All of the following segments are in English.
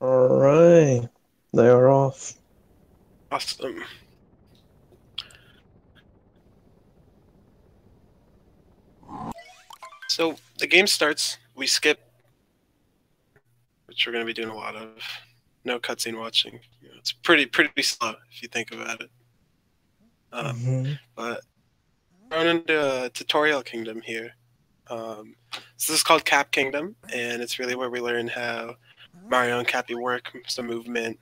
Alright, they are off. Awesome. So the game starts, we skip, which we're going to be doing a lot of. No cutscene watching. You know, it's pretty slow if you think about it. But we're on into a tutorial kingdom here. So this is called Cap Kingdom, and it's really where we learn how Mario and Cappy work, some movement,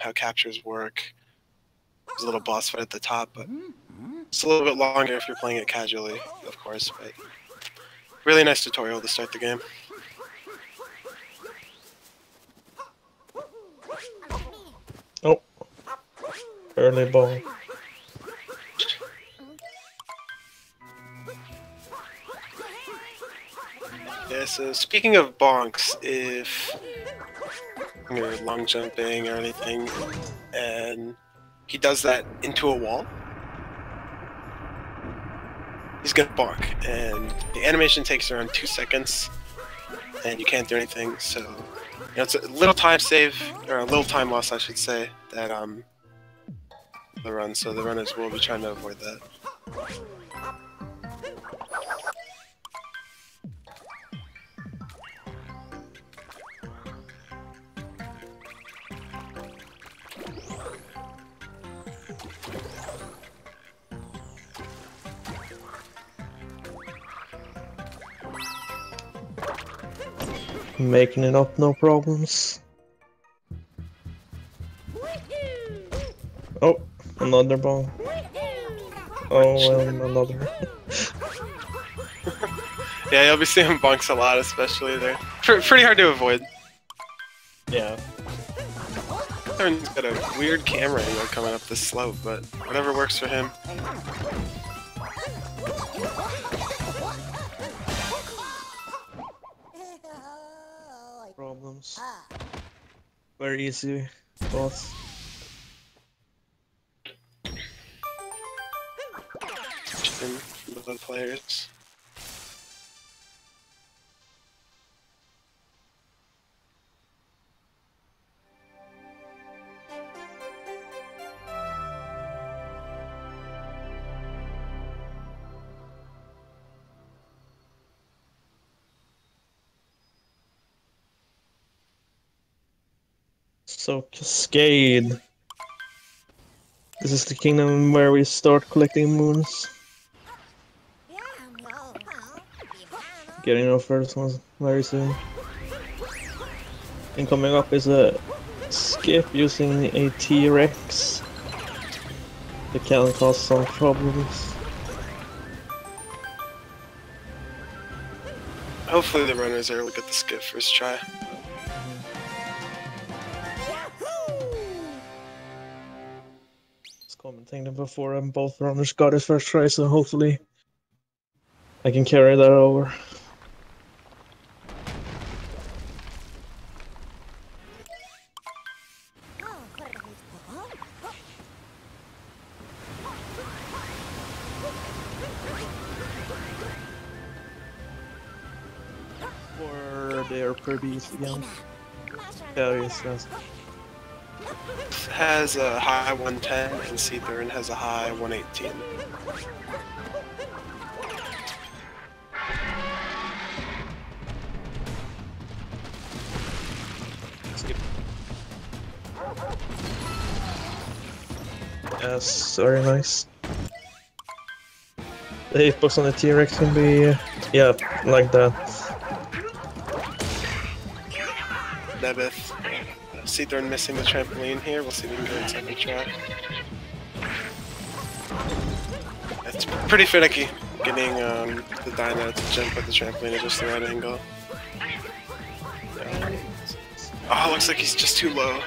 how captures work. There's a little boss fight at the top, but it's a little bit longer if you're playing it casually, of course. But really nice tutorial to start the game. Oh, early ball. Yeah, so speaking of bonks, if you're long jumping or anything, and he does that into a wall, he's gonna bonk, and the animation takes around 2 seconds, and you can't do anything, so you know, it's a little time save, or a little time loss I should say, that the run, so the runners will be trying to avoid that. Making it up, no problems. Oh, another ball. Oh, and another. Yeah, you'll be seeing bonks a lot, especially there. Pretty hard to avoid. Yeah. He's got a weird camera angle coming up this slope, but whatever works for him. Problems. Very easy, boss. The players. So, Cascade. This is the kingdom where we start collecting moons. Getting our first ones very soon. And coming up is a skip using a T-Rex. It can cause some problems. Hopefully the runners are able to get the skip first try. Commenting them before and both runners got his first try, so hopefully I can carry that over. Or they are pretty easy again. Yeah, yes. Has a high 110 and Seathorn has a high 118. Skip. Yes, very nice. The hitbox on the T-Rex can be, yeah, like that. Nebbeth. Seathorn missing the trampoline here. We'll see if we can go in second try. It's pretty finicky getting the dino to jump at the trampoline at just the right angle. Oh, looks like he's just too low.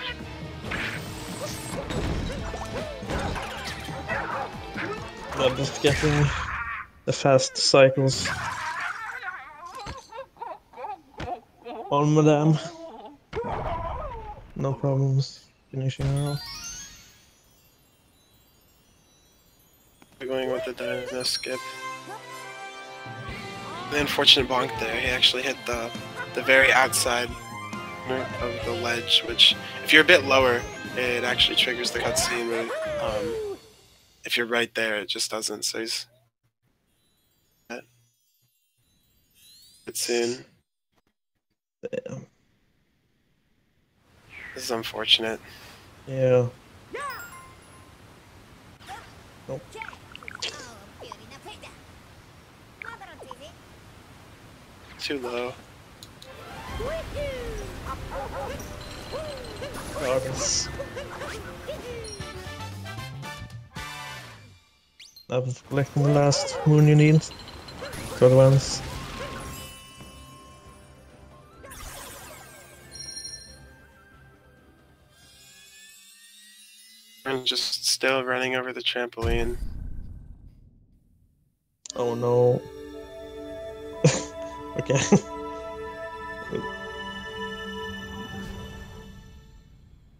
Not just getting the fast cycles on Madame. No problems finishing her off. We're going with the dino skip. An unfortunate bonk there. He actually hit the very outside of the ledge, which, if you're a bit lower, it actually triggers the cutscene. But if you're right there, it just doesn't. So he's soon. Damn. This is unfortunate. Yeah. Nope. Too low. Progress. That was collecting the last moon you need. To advance. I'm just still running over the trampoline. Oh no. Okay.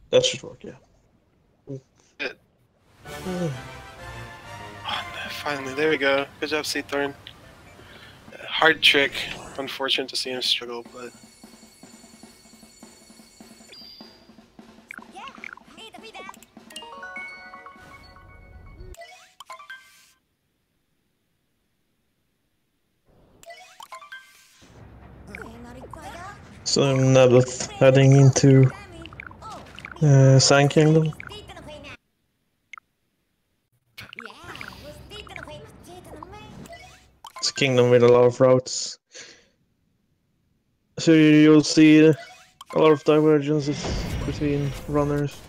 That should work, yeah. Oh, finally, there we go. Good job, Seathorn. Hard trick. Unfortunate to see him struggle, but... So Nebbeth heading into Sand Kingdom. It's a kingdom with a lot of routes. So you'll see a lot of divergences between runners.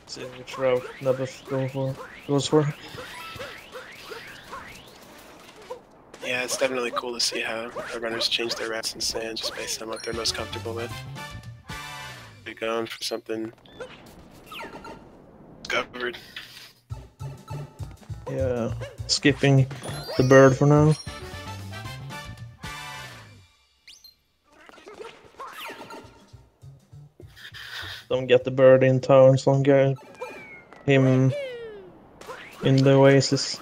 See which route Nebbeth goes for. Yeah, it's definitely cool to see how the runners change their routes in sand just based on what they're most comfortable with. They're going for something covered. Yeah, skipping the bird for now. Don't get the bird in town, so don't get him in the oasis.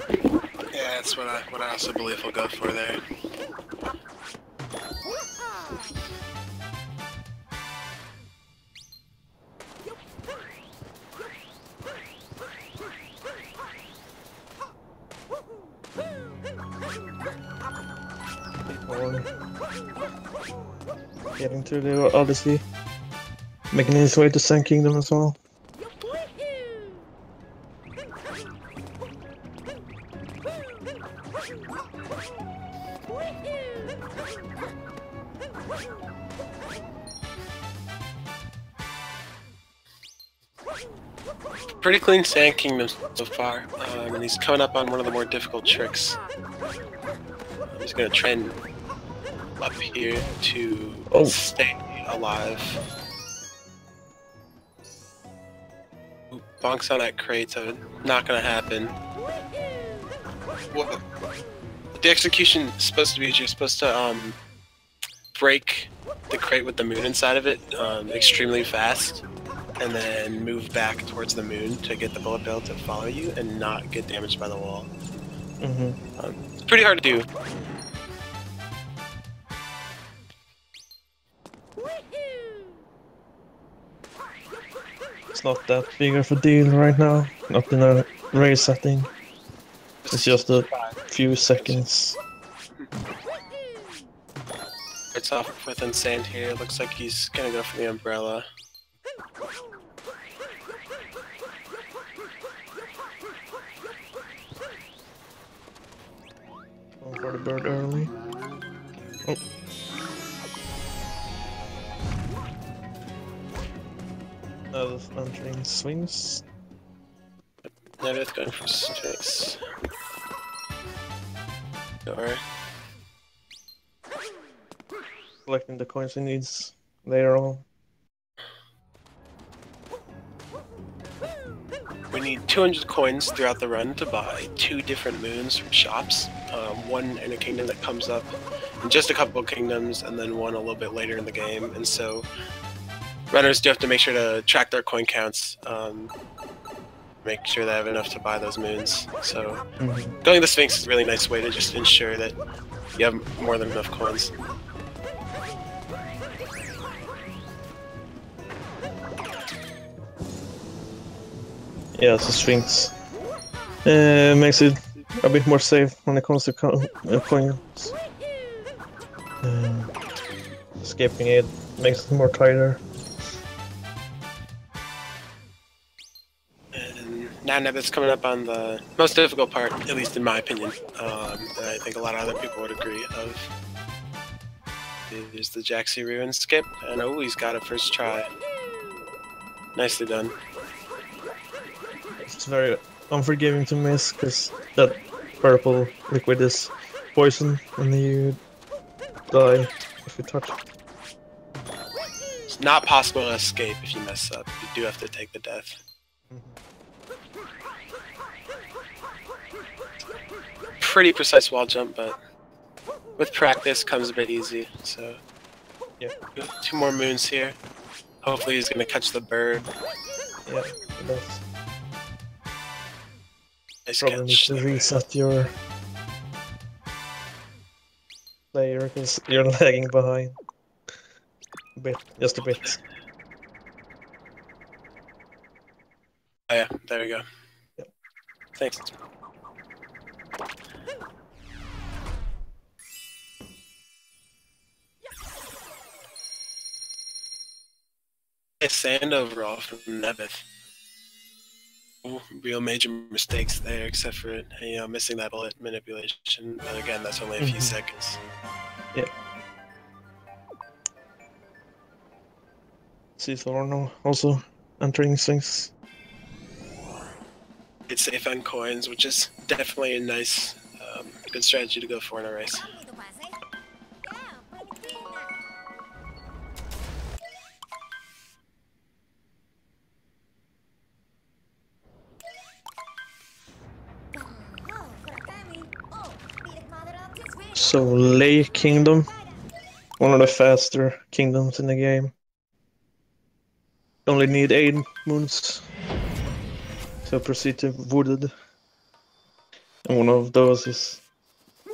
Yeah, that's what I also believe we'll go for there. Getting to the Odyssey, making his way to Sand Kingdom as well. Pretty clean Sand Kingdom so far, and he's coming up on one of the more difficult tricks. He's gonna trend up here to stay alive. Bonks on that crate, so not gonna happen. What the execution is supposed to be is you're supposed to break the crate with the moon inside of it extremely fast, and then move back towards the moon to get the bullet bill to follow you and not get damaged by the wall. It's pretty hard to do. It's not that big of a deal right now, not in a race setting. It's just a few seconds. It's off within sand here. Looks like he's gonna go for the umbrella. Going for the bird early. Oh. Entering swings. Nebbeth going for 6. Or Collecting the coins he needs later on. we need 200 coins throughout the run to buy 2 different moons from shops. one in a kingdom that comes up in just a couple of kingdoms, and then one a little bit later in the game. And so runners do have to make sure to track their coin counts, make sure they have enough to buy those moons. So going the Sphinx is a really nice way to just ensure that you have more than enough coins. Yeah, it's a Sphinx. Makes it a bit more safe when it comes to coins. Escaping it makes it more tighter. And now Nebbeth's coming up on the most difficult part, at least in my opinion, and I think a lot of other people would agree, of is the Jaxi Ruin skip, and oh, he's got it first try. Nicely done. It's very unforgiving to miss, because that purple liquid is poison and you die if you touch it. It's not possible to escape if you mess up. You do have to take the death. Pretty precise wall jump, but with practice comes a bit easy. So yeah, 2 more moons here. Hopefully he's gonna catch the bird. Yeah, it does. Nice Probably need catch. to reset your player because you're lagging behind a bit, just a bit. Oh yeah, there we go. Yep. Thanks. A sand overall from Nebbeth. Real major mistakes there, except for missing that bullet manipulation. But again, that's only a few seconds. Yeah. Seathorn also entering things. It's safe on coins, which is definitely a nice, good strategy to go for in a race. So Lake Kingdom, one of the faster kingdoms in the game. Only need 8 moons. So proceed to Wooded. And one of those is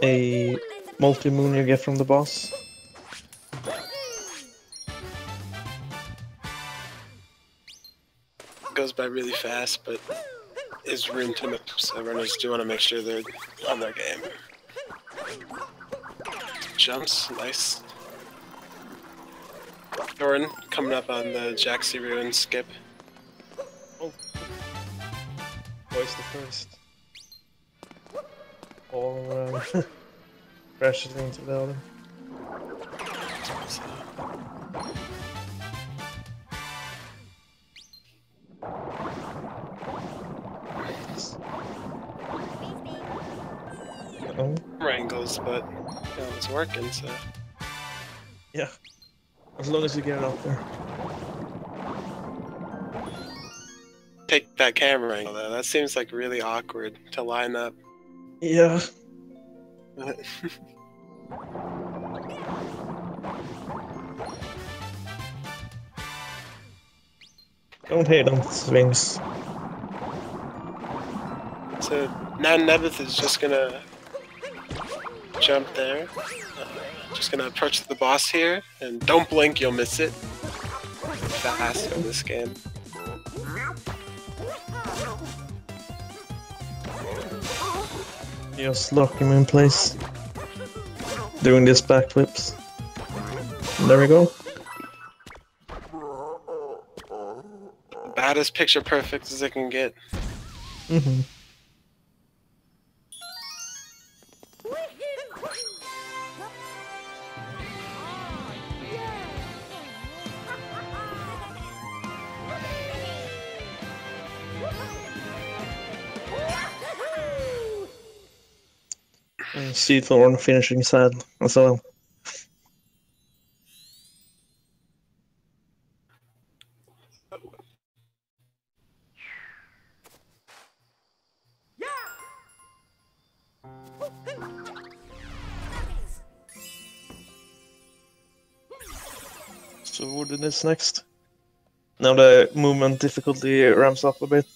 a multi-moon you get from the boss. It goes by really fast, but is room to move, so runners do want to make sure they're on their game. Jumps, nice. Thorin coming up on the Jaxi Ruin skip. Oh. Voice the first. All around. Crashes into the other. Wrangles, but it's working, so. Yeah. As long as you get it out there. Take that camera angle though. That seems like really awkward to line up. Yeah. Don't hate on swings. So now Nebbeth is just gonna jump there. Just gonna approach the boss here, and don't blink, you'll miss it. Fast in this game. Just lock him in place. Doing these backflips. And there we go. About as picture perfect as it can get. Mm-hmm. And Seathorn finishing sad as well. So Wooded is next. Now the movement difficulty ramps up a bit.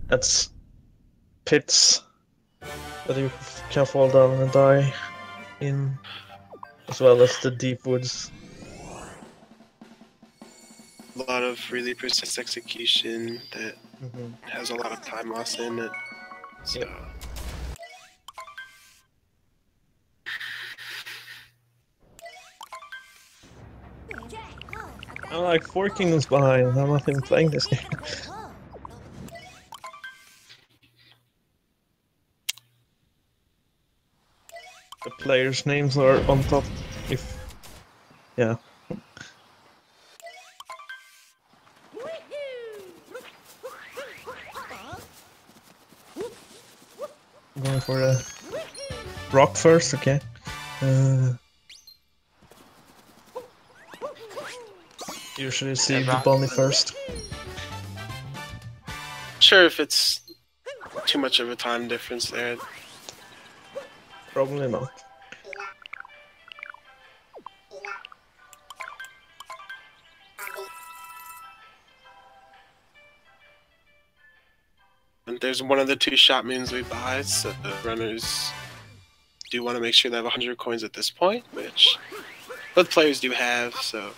That's pits that you can fall down and die in, as well as the deep woods. A lot of really precise execution that has a lot of time loss in it. So. Yep. I'm like 4 kingdoms behind. I'm not even playing this game. The players' names are on top. Yeah. I'm going for the rock first, okay. Usually see the bunny first. Sure, if it's too much of a time difference there. Probably not. And there's one of the 2 shot moons we buy, so the runners do want to make sure they have 100 coins at this point, which both players do have, so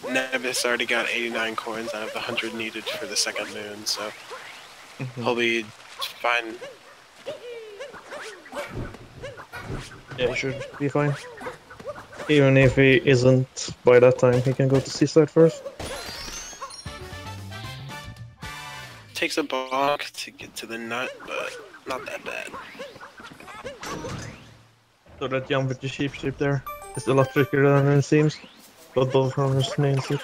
Nebbeth's already got 89 coins out of the 100 needed for the second moon, so he'll be fine. Yeah, he should be fine. Even if he isn't by that time, he can go to Seaside first. Takes a bonk to get to the nut, but not that bad. So that jump with the sheep there is a lot trickier than it seems, but both runners nails it.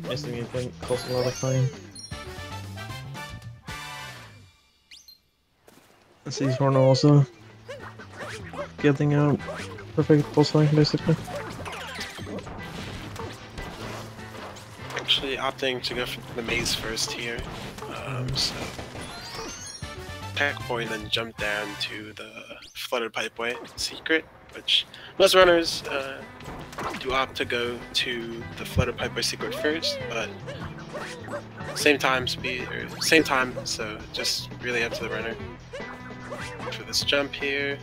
Missing it can cost a lot of time. And Seathorn also getting a perfect boss line basically. Actually opting to go for the maze first here, so attack point and then jump down to the flooded pipeway secret, which most runners do opt to go to the flooded pipeway secret first, but same time, so just really up to the runner. For this jump here.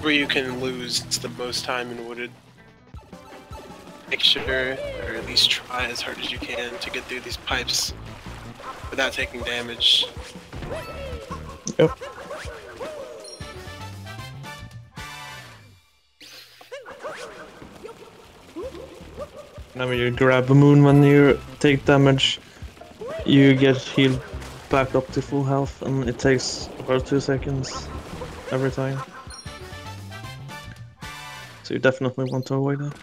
Where you can lose the most time in Wooded. Make sure, or at least try as hard as you can to get through these pipes without taking damage. Yep. Whenever you grab a moon when you take damage, you get healed back up to full health, and it takes about 2 seconds every time. So you definitely want to avoid that.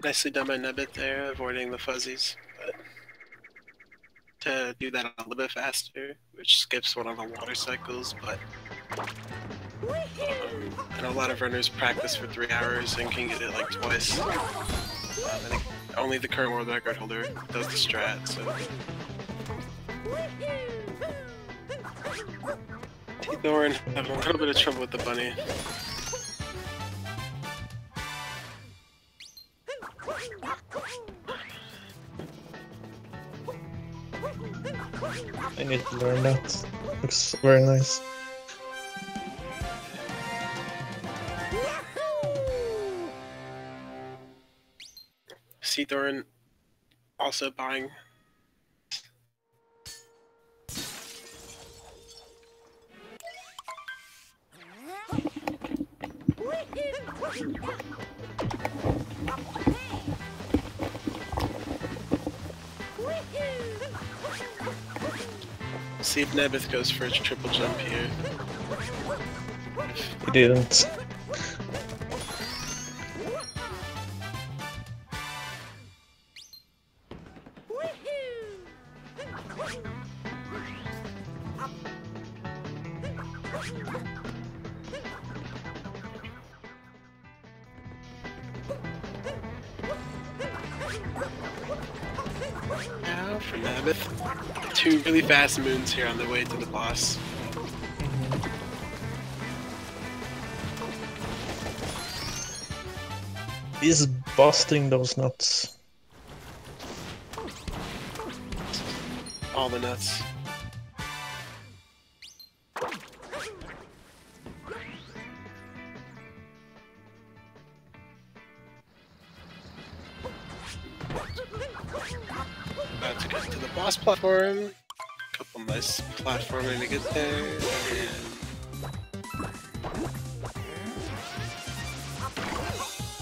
Nicely done by Nebbeth there, avoiding the fuzzies. But to do that a little bit faster, which skips one of the water cycles, but and a lot of runners practice for 3 hours and can get it like twice. I think only the current world record holder does the strat, so. Seathorn having a little bit of trouble with the bunny. I need to learn that. Looks very nice. Seathorn also buying. See if Nebbeth goes for a triple jump here. He didn't. Now for Nebbeth. 2 really fast moons here on the way to the boss. He's busting those nuts. All the nuts. About to get to the boss platform. Couple nice platforming to get there.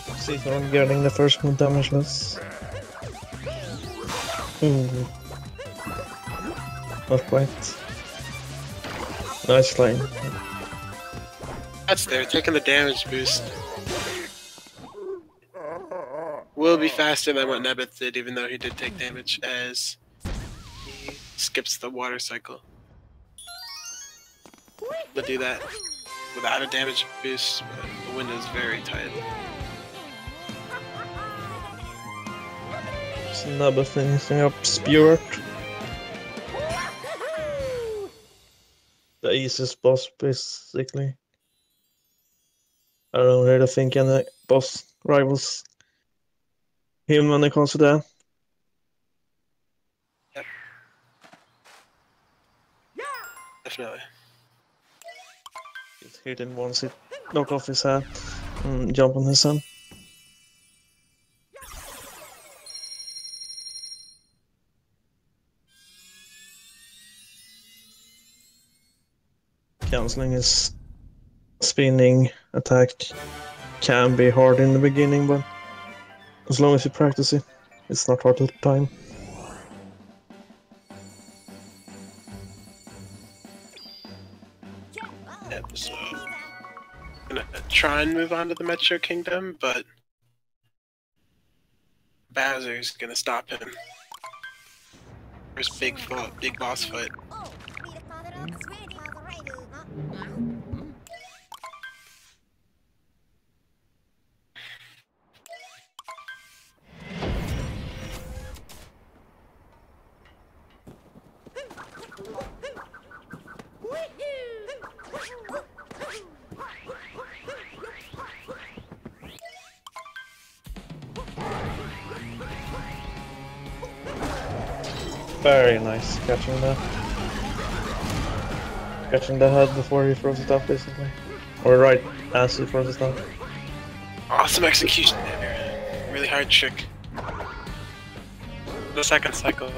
And Seathorn getting the first one damageless. Not quite. Nice line. that's there, taking the damage boost. Will be faster than what Nebbeth did, even though he did take damage, as he skips the water cycle. To do that without a damage boost, but the window's very tight. Nebbeth finishing up Spewart. The easiest boss, basically. I don't really think any boss rivals him when it comes to that. Yep. Definitely. Just hit him once, it knock off his hat and jump on his son. Cancelling his spinning attack can be hard in the beginning, but as long as you practice it, it's not hard at the time. Yep, so gonna try and move on to the Metro Kingdom, but Bowser's gonna stop him. First big boss fight. Very nice, catching the head before he throws it up, basically. Or right as he throws it up. Awesome execution there. Really hard trick. The second cycle.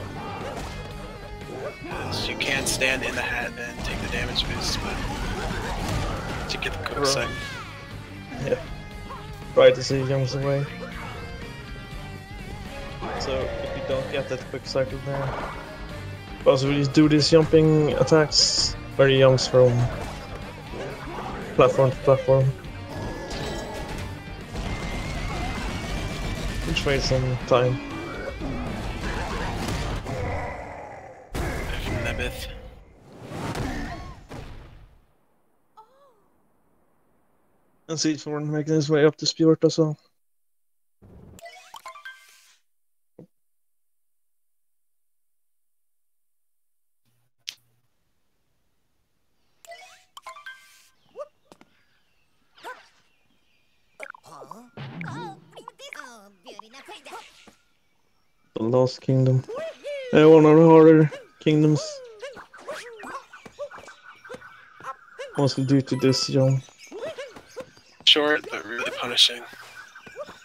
Because you can't stand in the hat and take the damage boost, but to get the quick cycle. Yeah. Right as he jumps away. So if you don't get that quick cycle there, Bowser will do these jumping attacks where he jumps from platform to platform, which wastes some time. From Nebbeth. And Seathorn making his way up to Spewart as well. The Lost Kingdom. One of the harder kingdoms. Mostly due to this jump. Short, but really punishing.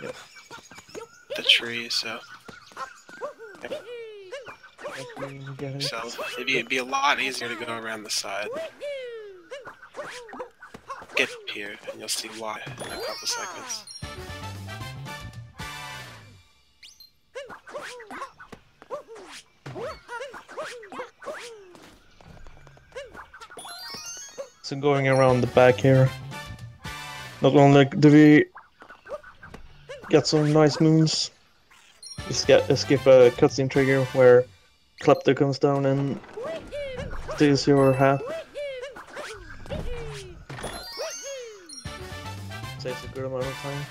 Yep. The tree, so. So maybe it'd be a lot easier to go around the side. Get up here, and you'll see why in a couple seconds. So going around the back here, not only do we get some nice moves, we skip a cutscene trigger where Klepto comes down and steals your hat. Saves a good amount of time.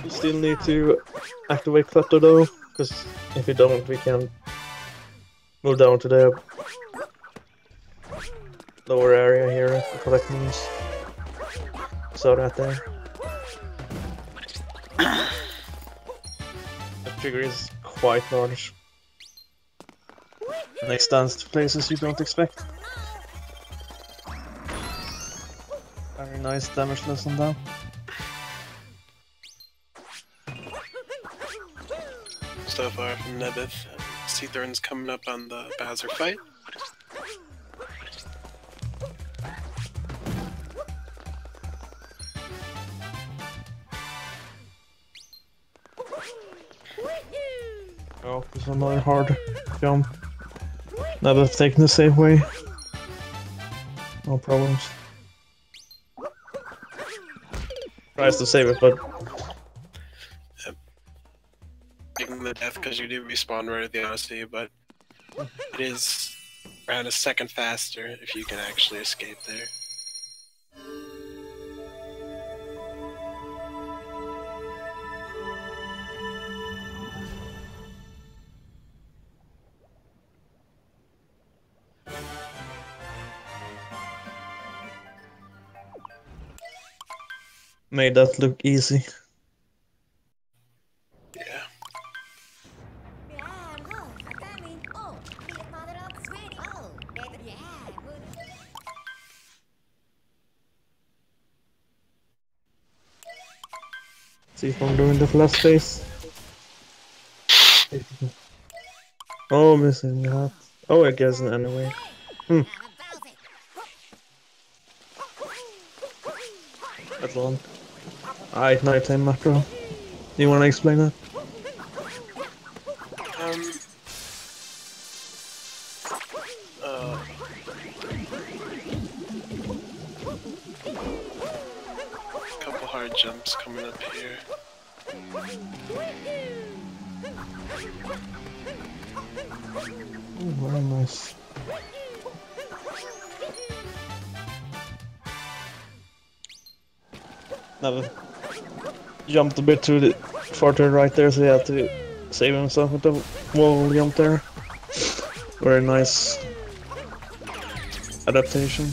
You still need to activate Klepto though, Because if you don't, we can move down to the lower area here to collect moons. Saw that there. The trigger is quite large. And extends to places you don't expect. Very nice damage lesson down. So far from Nebbeth, Seathorn's coming up on the Bowser fight. Oh, there's another hard jump. Nebbeth taking the safe way. No problems. Tries to save it, but Taking the death because you do respawn right at the Odyssey, but it is around a second faster if you can actually escape there. made that look easy. Yeah. See if I'm doing the flash face. Oh, missing that. Oh, I guess anyway. That's one. Alright, nighttime macro. Do you want to explain that? Couple hard jumps coming up here. Oh, very nice. Never jumped a bit too far to the right there, so he had to save himself with the wall jump there. Very nice adaptation.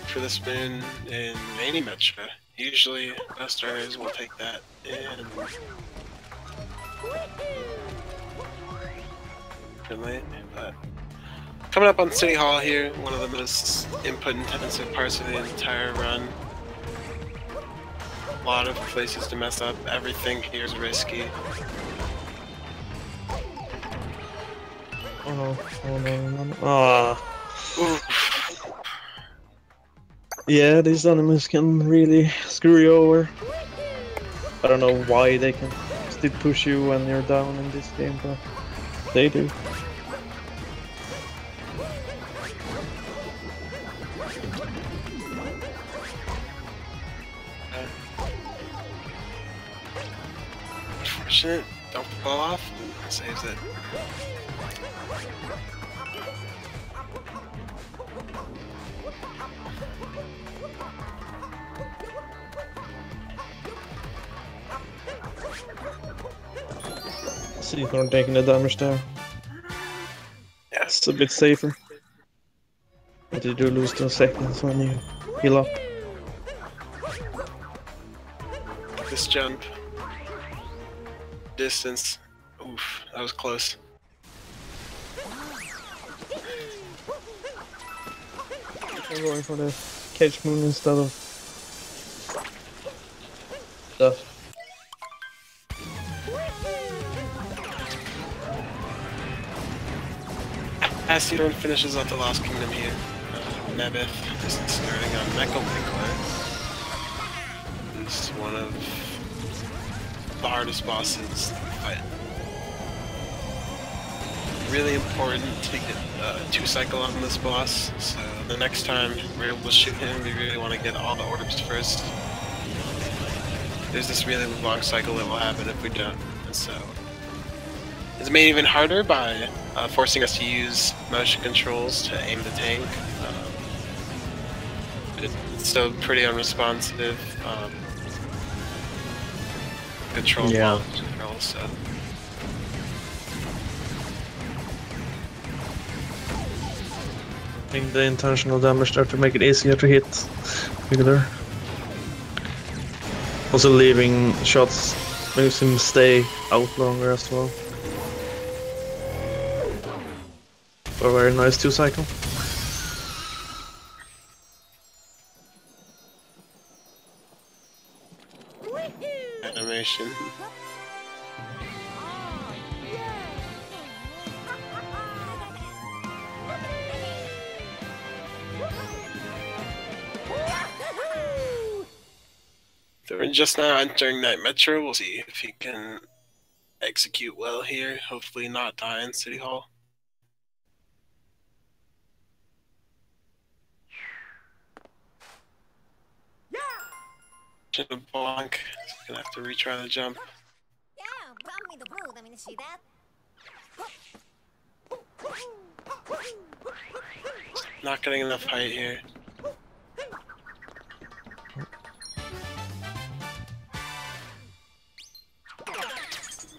For this moon in any metra, usually most runners will take that in late, but coming up on City Hall here, one of the most input-intensive parts of the entire run. A lot of places to mess up. Everything here is risky. Oh no! Oh no! No, no. Ah. Yeah, these enemies can really screw you over. I don't know why they can still push you when you're down in this game, but they do. Unfortunate. Don't fall off. Saves it. Seathorn taking the damage there. Yeah. It's a bit safer. But you do lose those seconds when you heal up. This jump. Distance. Oof, that was close. I'm going for the cage moon instead of stuff. As Seathorn finishes up the Lost Kingdom here, Nebbeth is starting on Mecha Winkler. This is one of the hardest bosses to fight. Really important to get 2-cycle on this boss, so the next time we're able to shoot him, we really want to get all the orbs first. There's this really long cycle that will happen if we don't, and so it's made even harder by forcing us to use motion controls to aim the tank. It's still pretty unresponsive. control Yeah. also. I think the intentional damage there to make it easier to hit regular. Also leaving shots makes him stay out longer as well. A very nice 2-cycle. Animation. They're just now entering Night Metro. We'll see if he can execute well here. Hopefully not die in City Hall. To the bonk. He's gonna have to retry the jump. Yeah, brought me the food. I mean, see that? Not getting enough height here.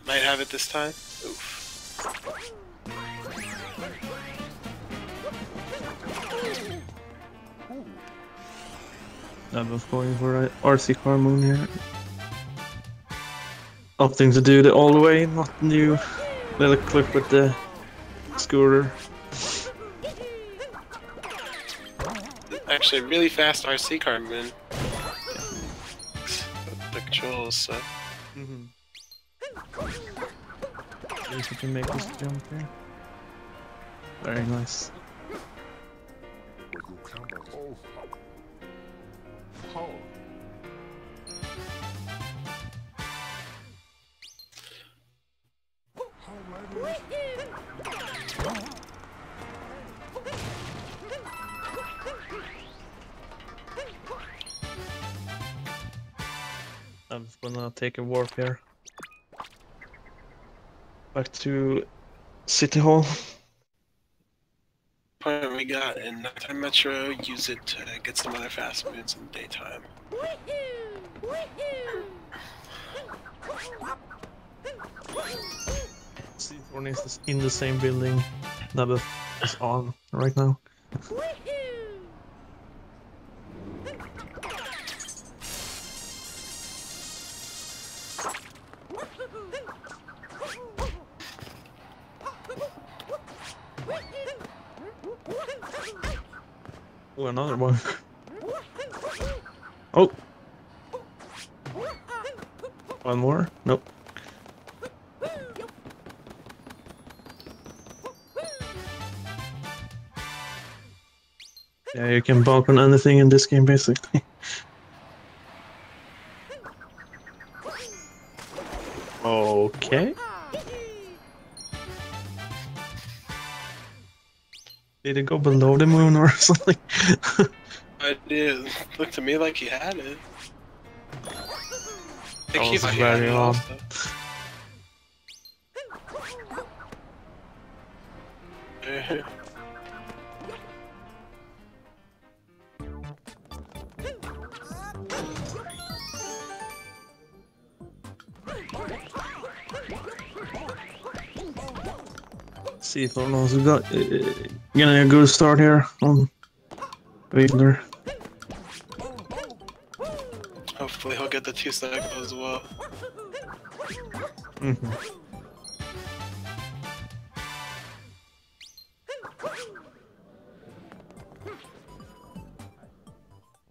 Might have it this time. Oof. Nebbeth going for a RC car moon here. Opting to do the all the way, not new little clip with the scooter. Actually, really fast RC car moon. The controls, so. See if we can make this jump here. Very nice. I'm just gonna take a warp here. Back to City Hall. Point we got in Nighttime Metro, use it to get some other fast moves in the daytime. Seathorn is in the same building Nebbeth is on right now. Oh, another one. Oh! One more? Nope. Yeah, you can bump on anything in this game, basically. Okay. Did it go below the moon or something? I did. Looked to me like he had it. I think That he's was very odd. Seathorn also got getting a good start here on Vader. Hopefully he'll get the 2 cycles as well.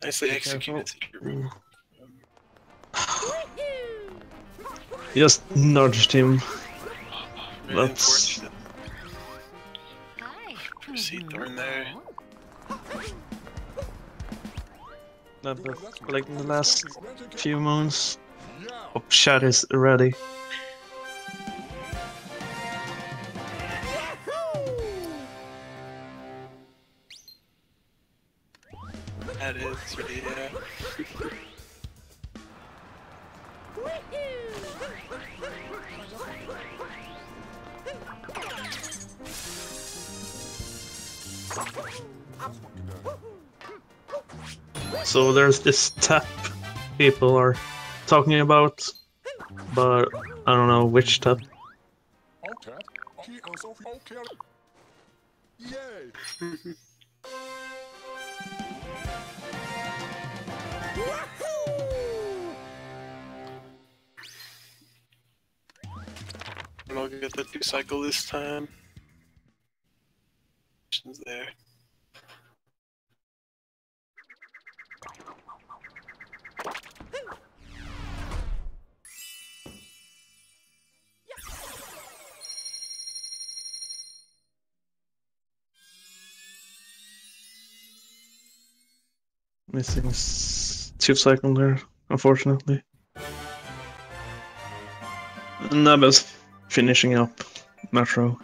Nicely executed. Just nudged him. Really That's unfortunate. For Seathorn there. Nebbeth like in the last few moons. Hope chat is ready. That is really, yeah. So there's this tap people are talking about. but I don't know which type. And I'll get the 2 cycle this time. There. Missing 2 cycle there, unfortunately. And Nebbeth finishing up Metro.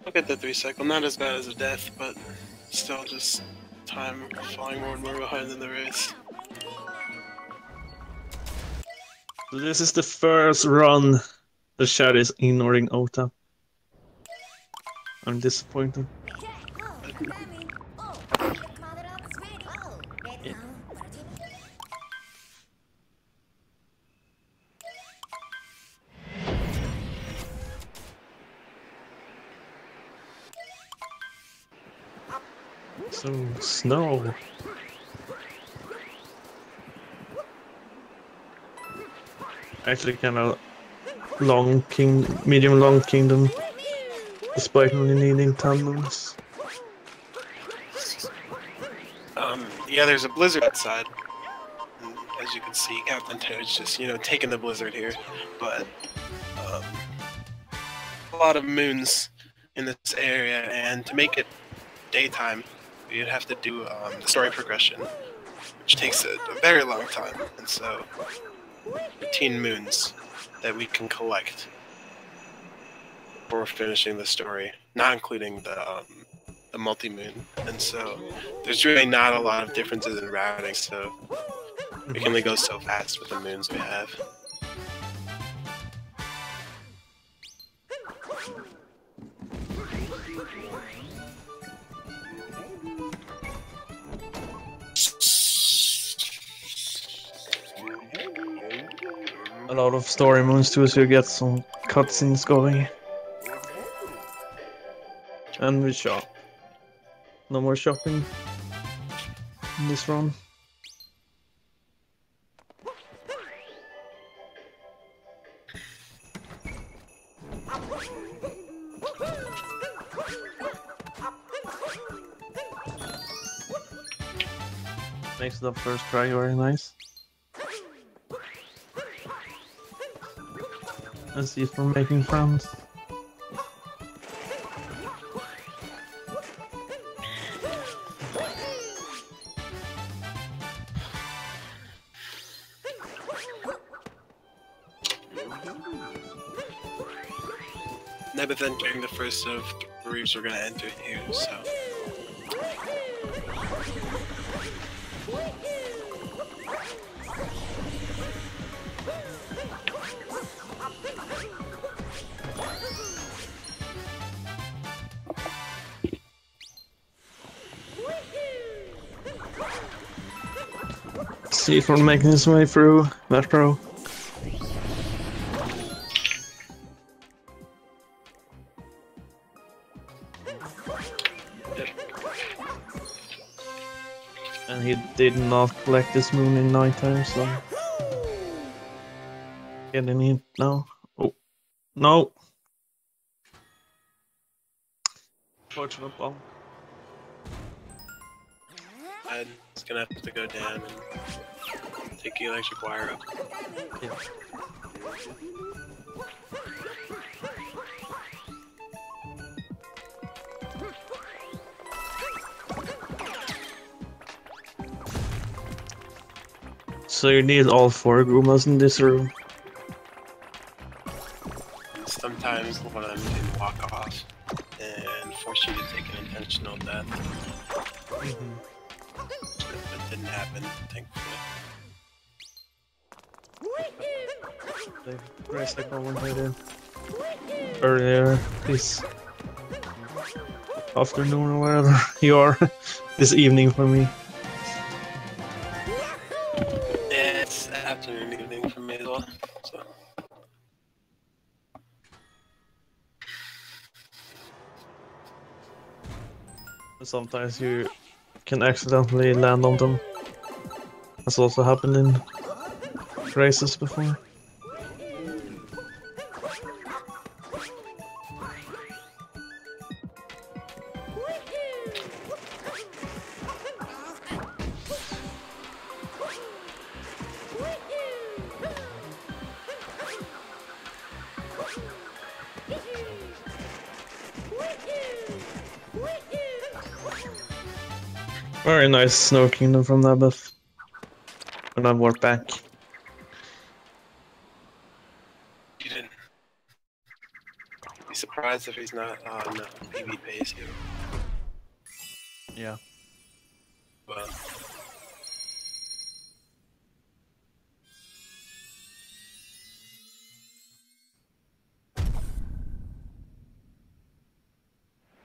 I'll get the 3 cycle. Not as bad as a death, but still just time falling more and more behind in the race. So this is the first run the Shad is ignoring OTAP. I'm disappointed. Yeah. So, snow. Actually kind of medium long kingdom, despite only needing 10 moons. Yeah, there's a blizzard outside. And as you can see, Captain Toad's just, taking the blizzard here. But, a lot of moons in this area, and to make it daytime, you'd have to do the story progression, which takes a very long time. And so, 15 moons that we can collect before finishing the story, not including the multi-moon. And so there's really not a lot of differences in routing, so we can only go so fast with the moons we have. A lot of story moons too, so you get some cutscenes going. And we shop. No more shopping in this run. Makes the first try very nice. Let's see if we're making friends. Nebbeth entering the first of 3 we're gonna enter here, so. Seathorn making his way through Metro. And he did not collect this moon in nighttime, so getting it now. Oh no! Fortunate ball. I'm just gonna have to go down and take the electric wire up. Yeah. So you need all 4 Gumas in this room. Sometimes one of them can walk off and force you to take an intentional death. That didn't happen, thankfully. The rest I commented earlier this afternoon or wherever you are this evening for me. Yeah, it's afternoon, evening for sometimes you can accidentally land on them. That's also happened in races before. Very nice Snow Kingdom from Nebbeth. When I warp back. You didn't. Be surprised if he's not on PvP here. Yeah. Well.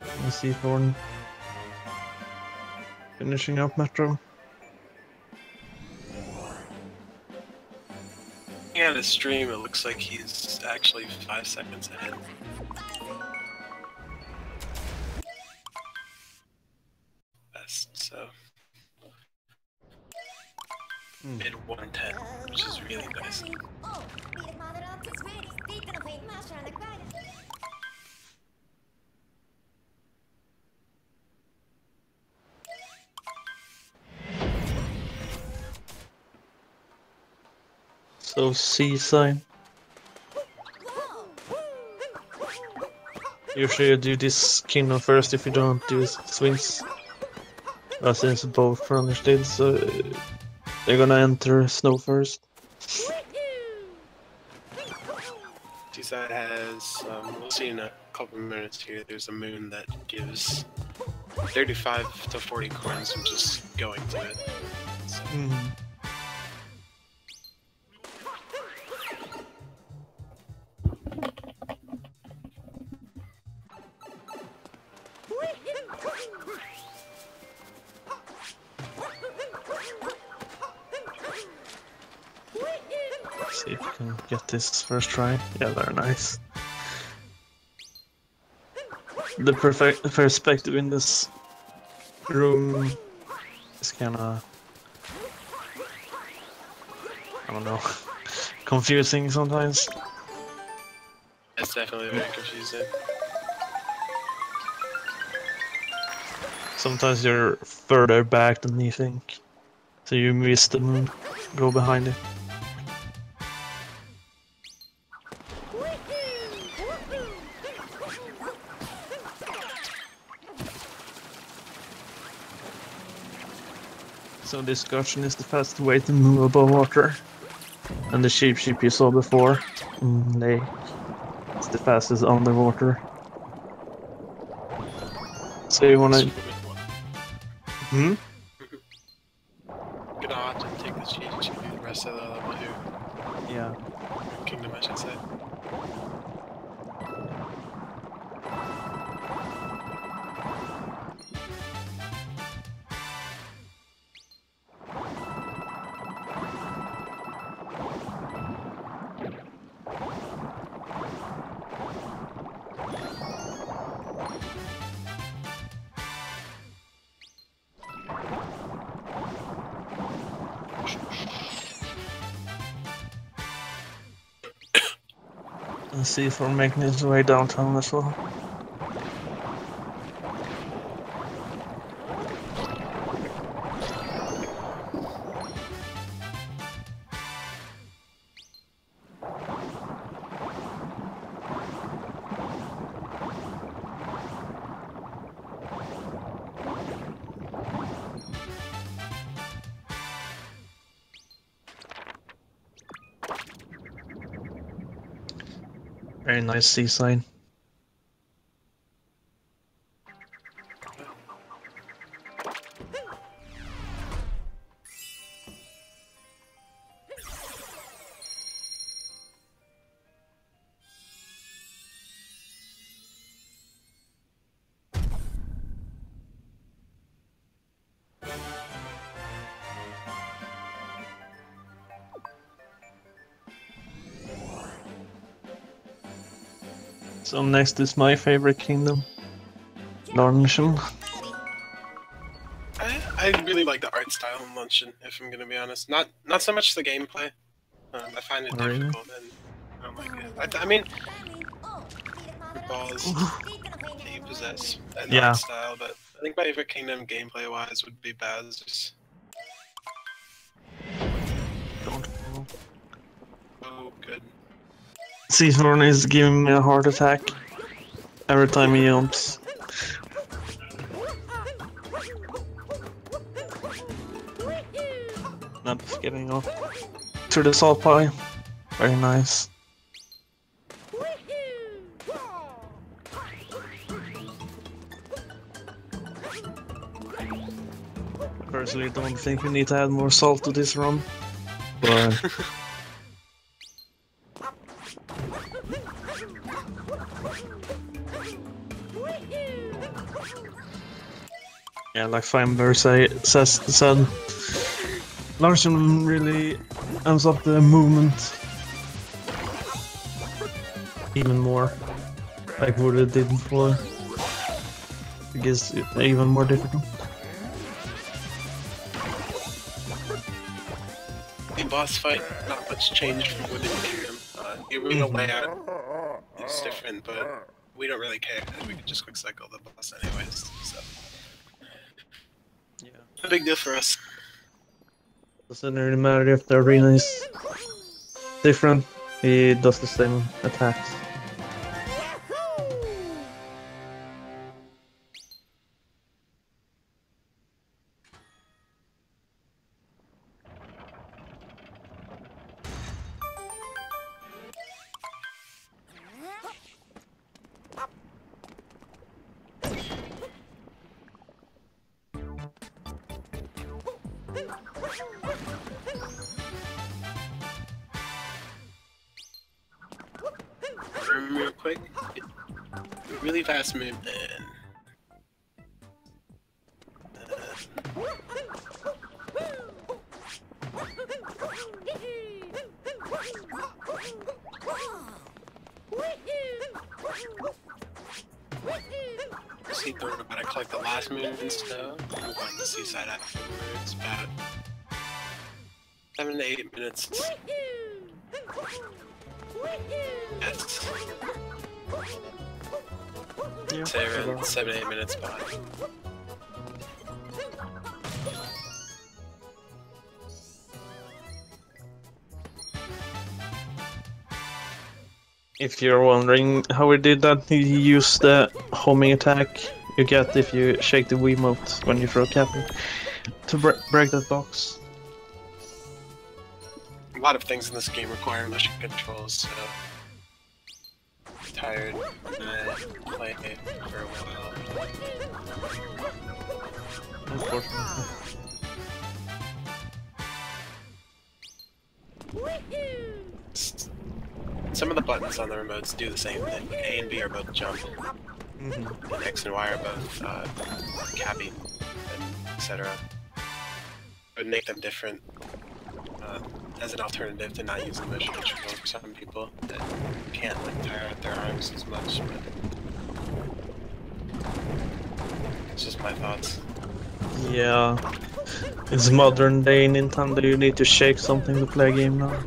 And Seathorn finishing up Metro. Looking at his stream, it looks like he's actually 5 seconds ahead. Best, so mid 110, which is really nice. So Seaside. Usually you do this kingdom first if you don't do swings. Since both runners did, so they're gonna enter snow first. Seaside has, we'll see in a couple minutes here, there's a moon that gives 35 to 40 coins from just going to it. So. See if you can get this first try. Yeah, very nice. The perspective in this room is kinda, I don't know, confusing sometimes. It's definitely very confusing. Sometimes you're further back than you think, so you miss the moon, go behind it. So this Gushin is the fastest way to move above water. And the sheep you saw before in lake is the fastest underwater. So you wanna... Gonna have to take the sheep to the rest of the level here. Yeah. Kingdom, I should say. And Seathorn making his way downtown as well. Very nice seaside. So next is my favorite kingdom, Larnation. I really like the art style in Luncheon, if I'm gonna be honest. Not so much the gameplay. I find it Really? difficult and I don't like it. I mean, the balls that you possess and the Yeah. art style, but I think my favorite kingdom gameplay-wise would be Bowser's. Don't fall. Oh, good. Seathorn is giving me a heart attack every time he jumps. Nebbeth getting off to the salt pie. Very nice. Personally, don't think we need to add more salt to this run, but yeah, like Feinberg said, Larsen really amps up the movement even more, like what it did before. It gets even more difficult. The boss fight, not much changed from within the kingdom. The arena layout is different, but we don't really care because we can just quick cycle the boss anyways. So, Yeah. a big deal for us. Doesn't really matter if the arena is different, he does the same attacks. Real quick, really fast movement. Seathorn about to collect the last move and stuff. Move on the seaside afterwards. About 7 to 8 minutes. Yes. Yeah. Say around 7 to 8 minutes behind. If you're wondering how we did that, he used the homing attack you get if you shake the Wiimote when you throw Cappy to break that box. A lot of things in this game require motion controls, so I'm tired and playing it for a while. Unfortunately. Some of the buttons on the remotes do the same thing. Like A and B are both jump, and X and Y are both cappy, and etc. It would make them different as an alternative to not using motion control for some people that can't like tire out their arms as much. But it's just my thoughts. Yeah. It's modern day Nintendo, you need to shake something to play a game now.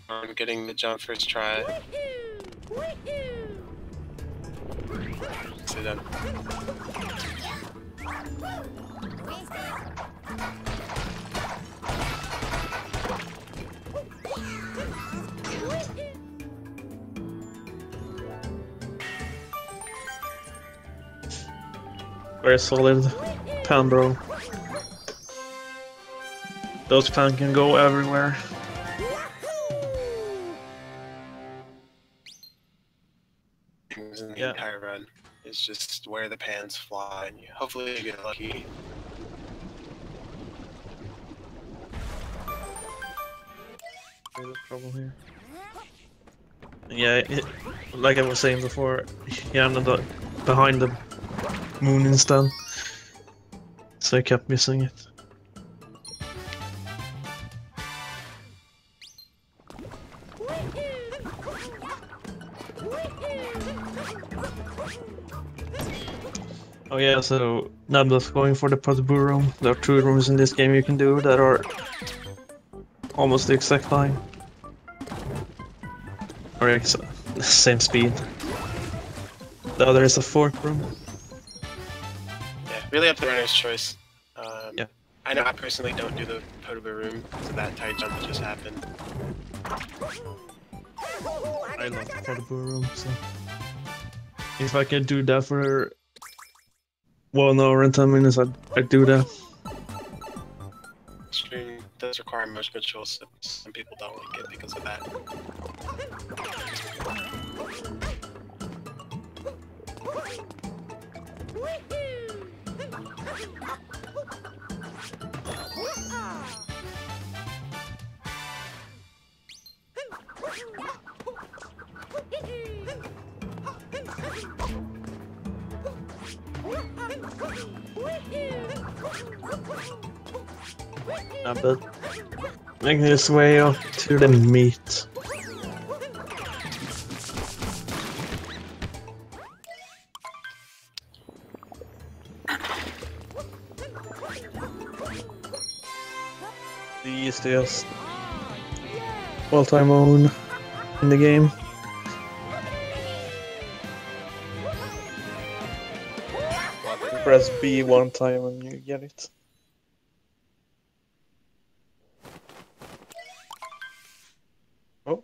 I'm getting the jump first try. Sit down. Very solid pan, bro. Those pan can go everywhere. Things in the Yeah. entire run. It's just where the pans fly, and hopefully you get lucky. There's a trouble here. Yeah, like I was saying before, he ended up behind the moon instead, so I kept missing it. Oh yeah, so Nebbeth going for the Potter's room. There are 2 rooms in this game you can do that are almost the exact time. Or the same speed. The other is a 4th room. Yeah, really up to runner's choice. Yeah. I know I personally don't do the Potter's room, so that tight jump just happened. I love the Potter's room, so if I could do that for 1 hour and 10 minutes, I'd do that. Stream does require motion control, so some people don't like it because of that. But making his way up to the meat. The easiest all-time own in the game. You press B 1 time and you get it. Oh,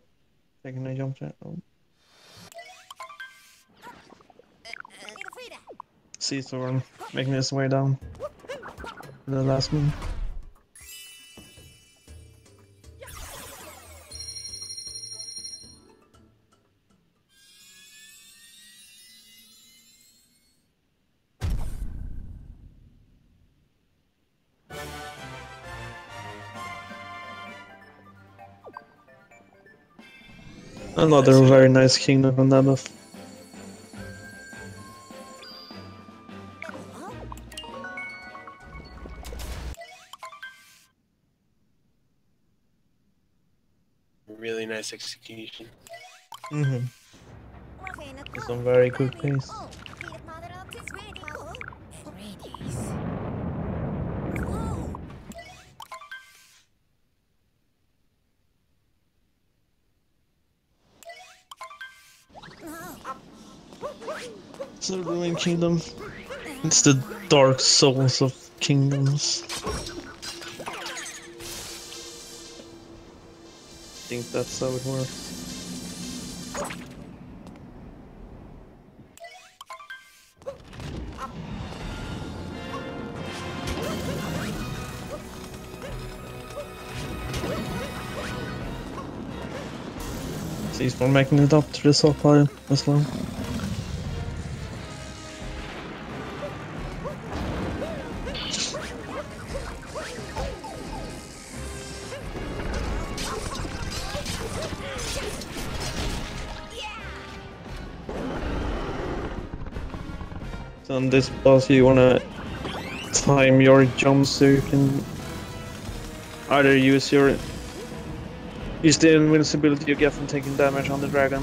taking a jump there. Oh. Seathorne making his way down to the last one. Another very nice kingdom on Nebbeth. Really nice execution. Mm-hmm. Some very good pace. So the Ruined Kingdom. It's the Dark Souls of Kingdoms. I think that's how it works. Seathorne making it up to the top pile as well. So on this boss you wanna time your jump so you can either use the invincibility you get from taking damage on the dragon,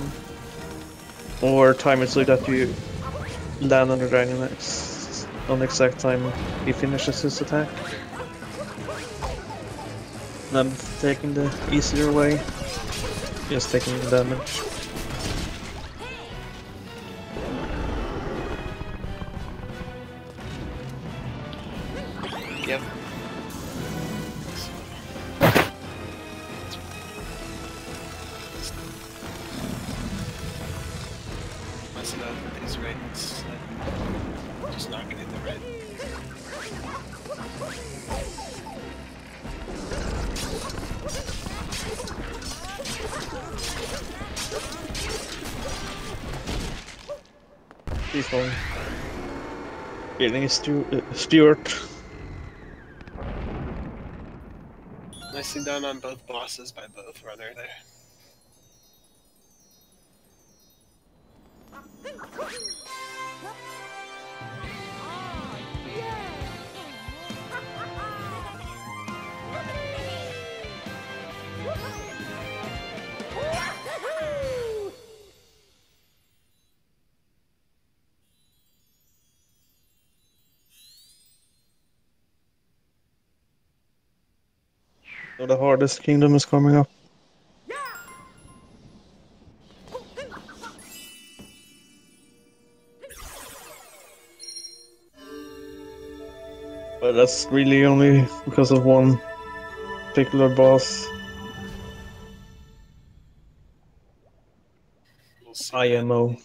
or time it so that you land on the dragon on the exact time he finishes his attack. And I'm taking the easier way, just taking the damage. Yep. Messing up with these rates. Just not getting the red. Seathorne getting his Stuart. Nicely done on both bosses by both runner there. So the hardest kingdom is coming up. But that's really only because of one particular boss. We'll see. IMO.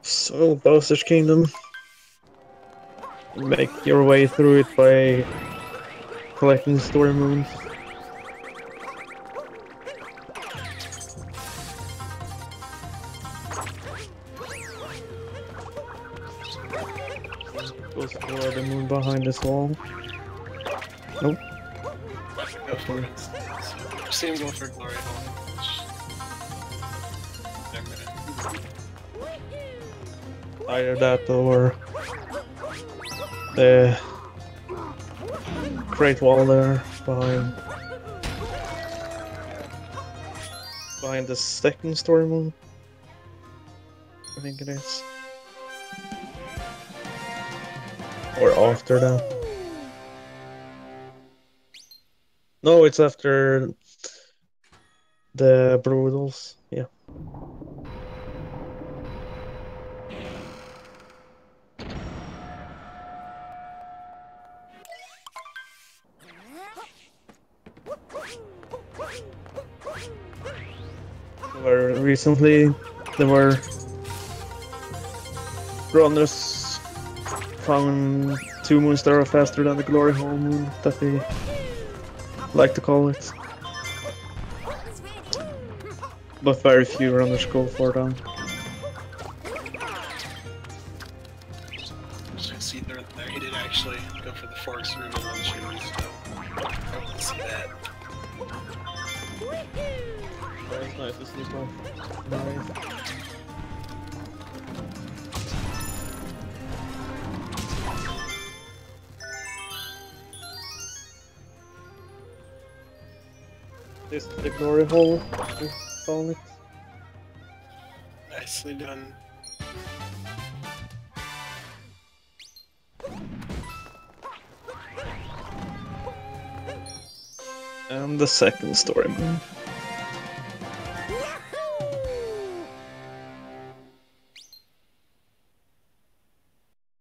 So, Bowser's Kingdom. Make your way through it by collecting story moons. Goes for the moon behind this wall. Nope. Go for it. Same go for Glory Hole. Either that or the Great Wall there behind the second story moon. I think it is. Or after that. No, it's after the Broodals, yeah. Where recently there were runners found 2 moons that are faster than the Glory Hole moon that they like to call it. But very few runners go for them. So Seathorn there, he did actually go for the forks room and lunch room, so I can see that. That's nice to see both. Nice. This is the Glory Hole, we call it. Nicely done. And the second story moon.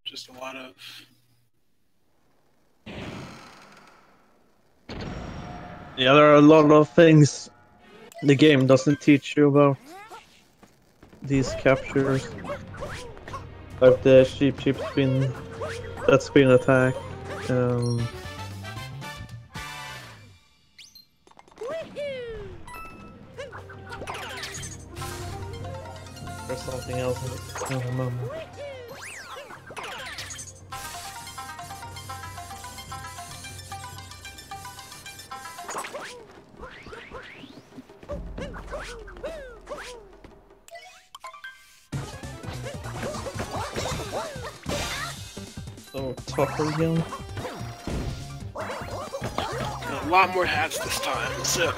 Just a lot of... Yeah, there are a lot of things the game doesn't teach you about these captures. Like the sheep spin that's been attacked. There's something else I don't remember. So tougher again. A lot more hats this time, so...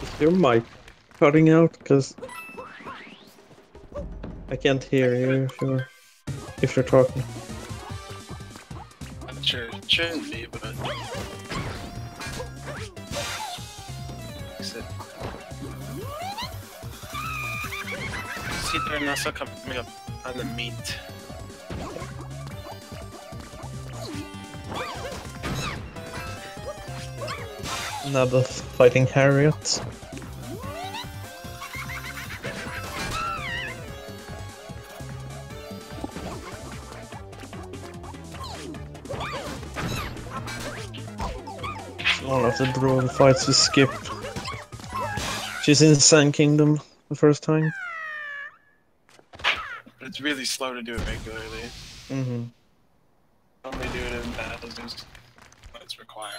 Is your mic cutting out? Because I can't hear you if you're talking. I'm sure it shouldn't be, but... See, they're also coming up on the meat. Nebbeth fighting Harriet. One of the drone fights we skipped. She's in Sand Kingdom the first time. But it's really slow to do it regularly. Mm-hmm. Only do it in battles is when it's required.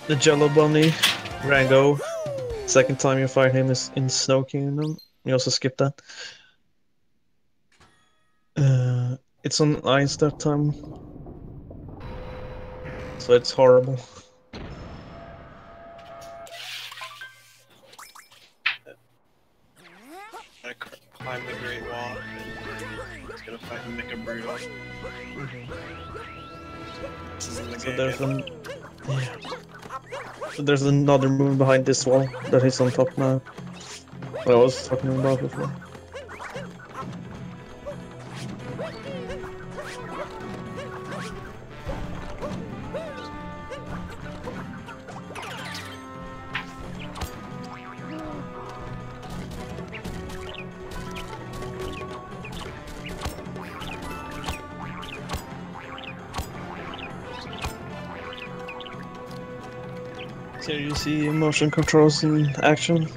The Jello Bunny, Rango. Second time you fight him is in Snow Kingdom. You also skip that. It's on ice that time. So it's horrible. I climb the Great Wall and it's gonna fight Mega Brutal. This is in the So game. there's an... Yeah. So there's another moon behind this wall that is on top now. What I was talking about before. Here you see motion controls in action,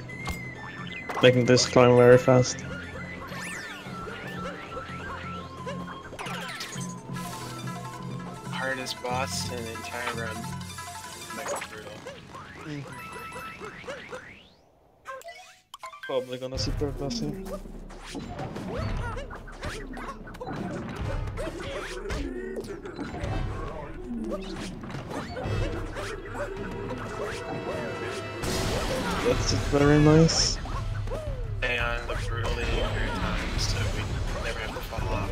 making this climb very fast. Hardest boss in the entire run. Mega Brutal. Probably gonna super pass here. That's very nice. Stay on the brutally every time so we never have to fall off.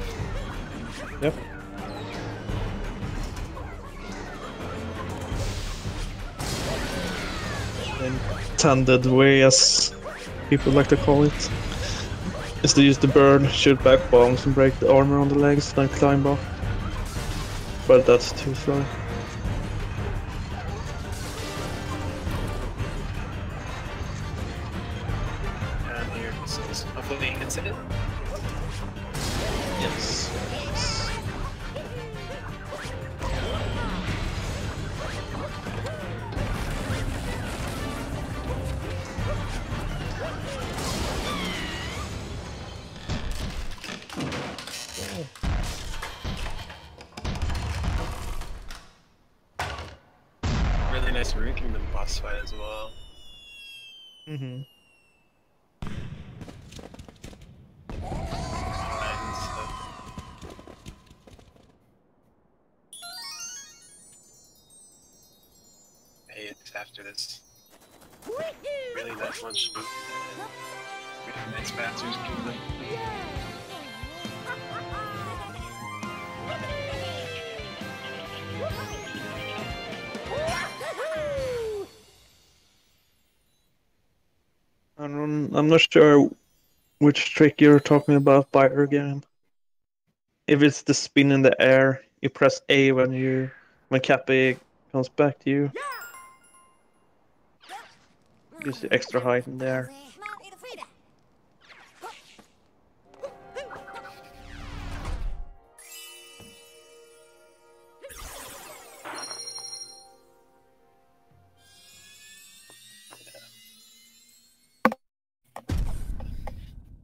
Yep. Intended way, as people like to call it, is to use the bird, shoot back bombs and break the armor on the legs, then climb up. But that's too slow. Down here, so hopefully he hits it. Yes. Really nice Rune Kingdom boss fight as well. Mm-hmm. Hey, it's after this. Really nice lunch. Really nice Bachelor's Kingdom. I'm not sure which trick you're talking about by her game. If it's the spin in the air, you press A when Cappy comes back to you. Gives you extra height in the air.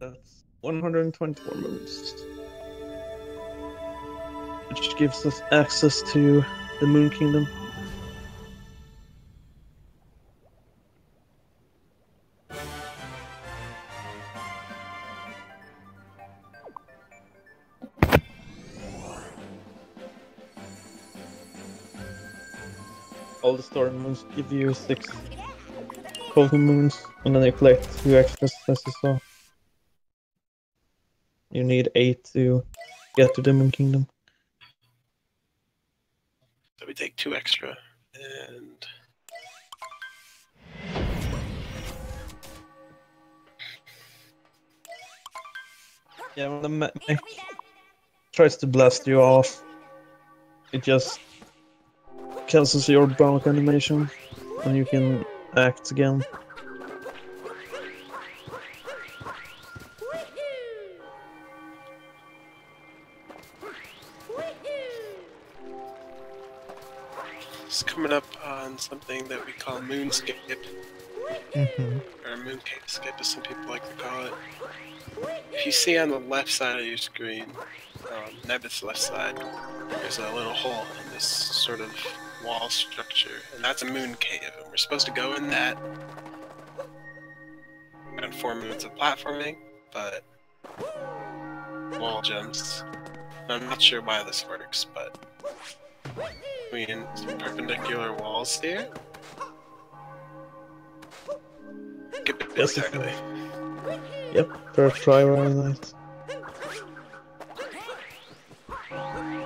That's 124 moons. Which gives us access to the Moon Kingdom. All the story moons give you 6 golden moons, and then you collect 2 extras as you saw. You need 8 to get to the Moon Kingdom. So we take 2 extra, and yeah, when the mech tries to blast you off, it just cancels your bounce animation, and you can act again. coming up on something that we call moonscape, or moonscape as some people like to call it. If you see on the left side of your screen, Nebbeth's left side, there's a little hole in this sort of wall structure, and that's a moon cave, and we're supposed to go in that. Around 4 minutes of platforming, but wall jumps. I'm not sure why this works, but between some perpendicular walls here. Exactly. Yep, first try, very nice.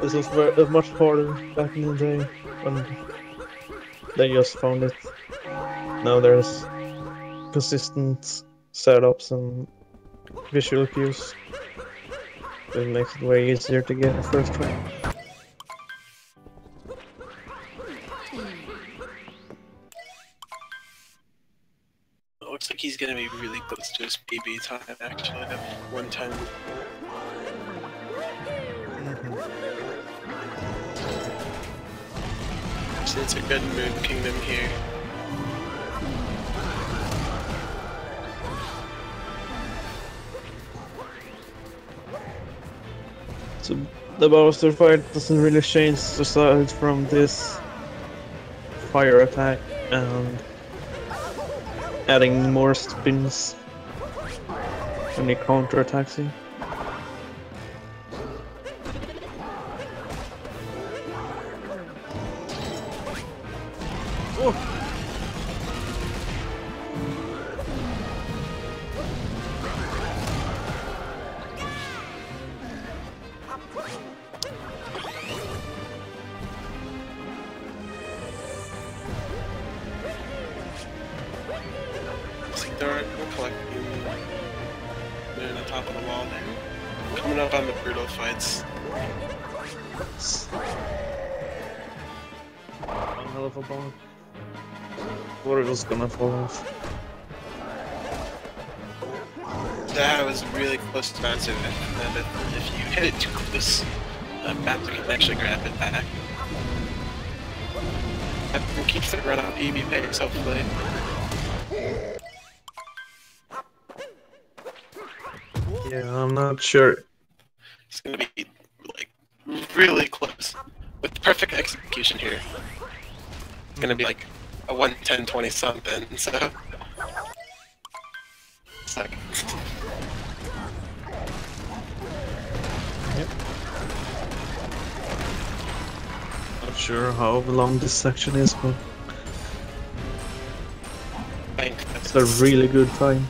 This was much harder back in the day when they just found it. Now there's consistent setups and visual cues. It makes it way easier to get a first try. It looks like he's gonna be really close to his PB time, actually, at one time. So it's a good moon kingdom here. So the Bowser fight doesn't really change aside from this fire attack and adding more spins when he counter-attacks you. Oh. We're collecting near the top of the wall there. Coming up on the brutal fights. One hell of a bomb. Or it was gonna fall off. That was really close to bouncing it. And if you hit it too close, Baptist can actually grab it back. That keeps it right on PB pace, hopefully. Yeah, I'm not sure. It's gonna be, like, really close. With perfect execution here. It's gonna be like a 1:10:20 something, so... Seconds. Yep. Not sure how long this section is, but I think it's a really good time.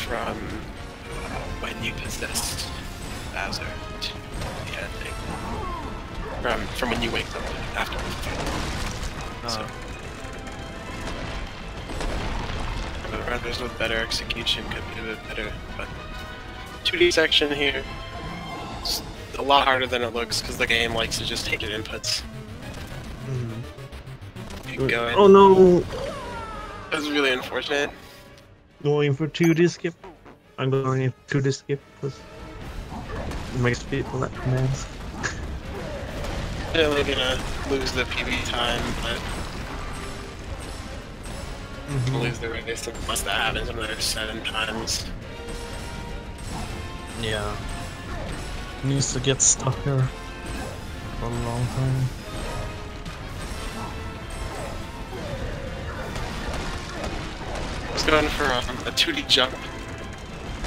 From when you possessed Bowser to the ending. From when you wake up after the fight. So, runners with better execution could be a bit better, but 2D section here. It's a lot harder than it looks because the game likes to just take your inputs. Keep going. Oh no! That was really unfortunate. Going for 2D skip. I'm going in 2D skip because it makes people like commands. Definitely gonna lose the PB time, but lose the race unless that happens another 7 times. Yeah. Needs to get stuck here for a long time. I was going for a 2D jump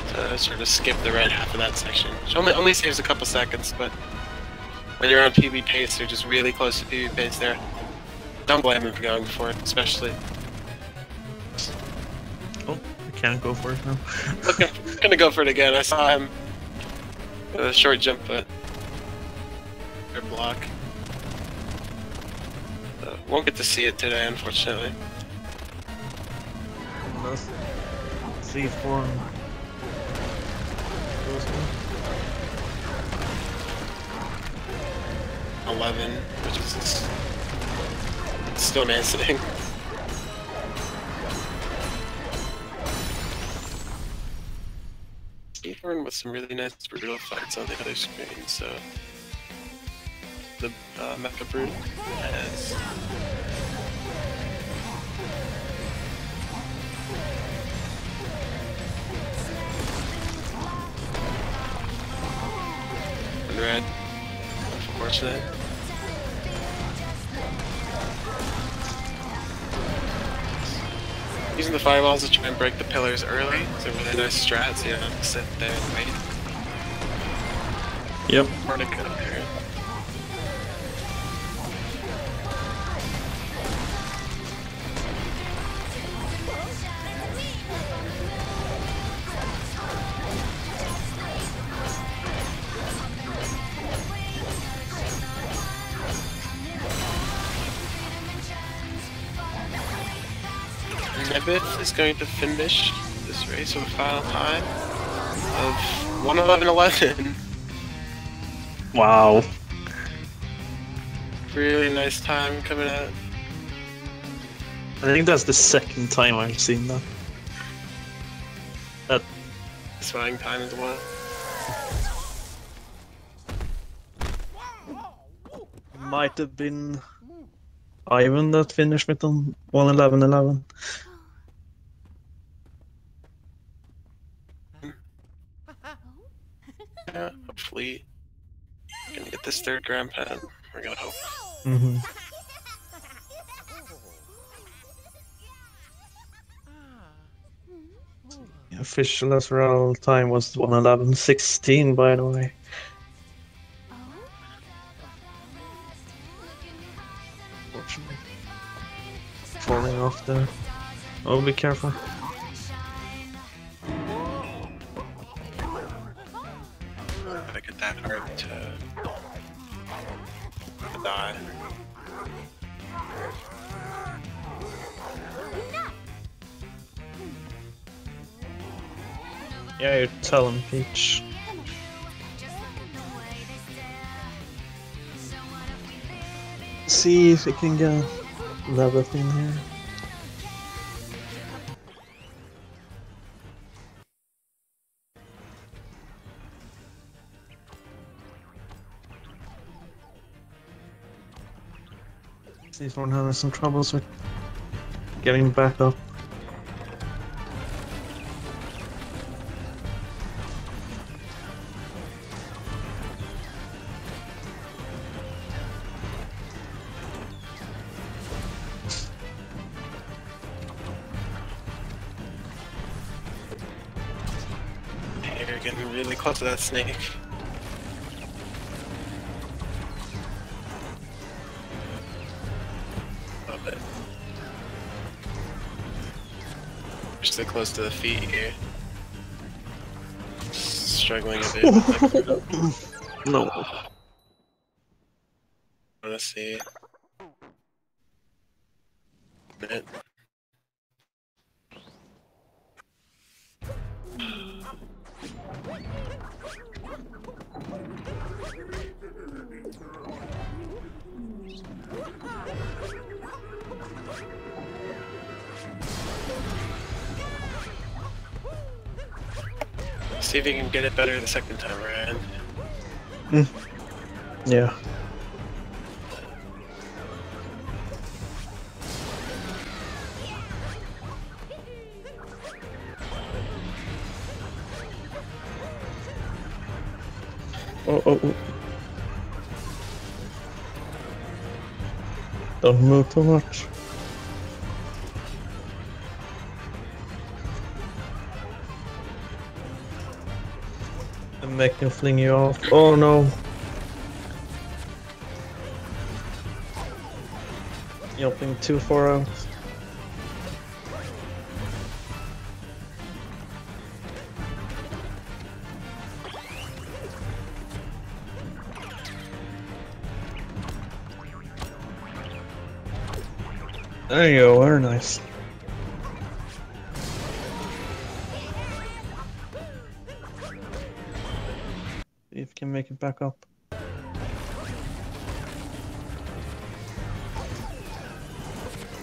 to sort of skip the red half of that section, which only saves a couple seconds, but when you're on PB pace, you're just really close to PB pace there. Don't blame him for going for it, especially. Oh, I can't go for it now. Okay, I'm gonna go for it again. I saw him with a short jump, but or block. Won't get to see it today, unfortunately. Unless Seathorne goes in. 11, which is still amazing. Seathorne with some really nice brutal fights on the other screen, so the Mecha Brute. As red. Unfortunate. Using the fireballs to try and break the pillars early. It's a really nice strat, so you don't have to sit there and wait. Yep. More to go there. Nebbeth is going to finish this race with a final time of 1:11.11. Wow. Really nice time coming out. I think that's the second time I've seen that. Satisfying time as well. Might have been Ivan that finished with on 1:11.11. Yeah, hopefully gonna get this third grand pen. We're gonna hope. Mm-hmm. The official Ezreal time was 1:11.16, by the way. Fortunately. Falling off there. Oh, be careful. Gotta get that hard to die. Yeah, you tell him, Peach. See if we can get Nebbeth in here. Seathorn having some troubles with getting back up. You're getting really close to that snake. Love it. We're still close to the feet here. Struggling a bit. No. Odyssey. Minute. See if you can get it better the second time around. Yeah. Oh. Don't move too much. The mech can fling you off. Oh no. Jumping too far out. There you go, very nice. See if you can make it back up. I'm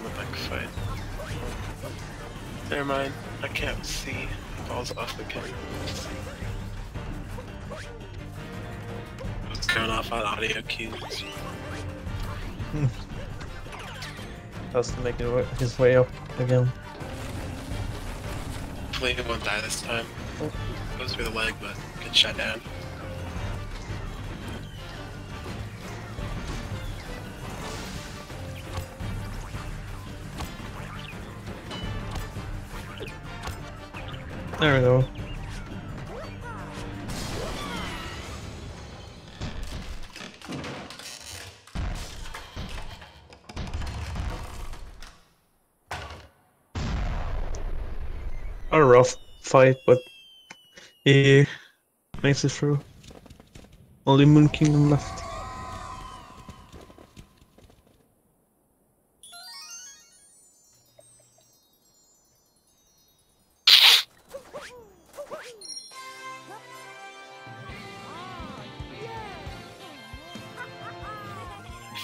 a back fight. Never mind, I can't see. Falls off again. going off on audio cues. Has to make his way up again. Hopefully he won't die this time. Goes through the leg, but gets shut down. There we go. A rough fight, but he makes it through. Only Moon Kingdom left.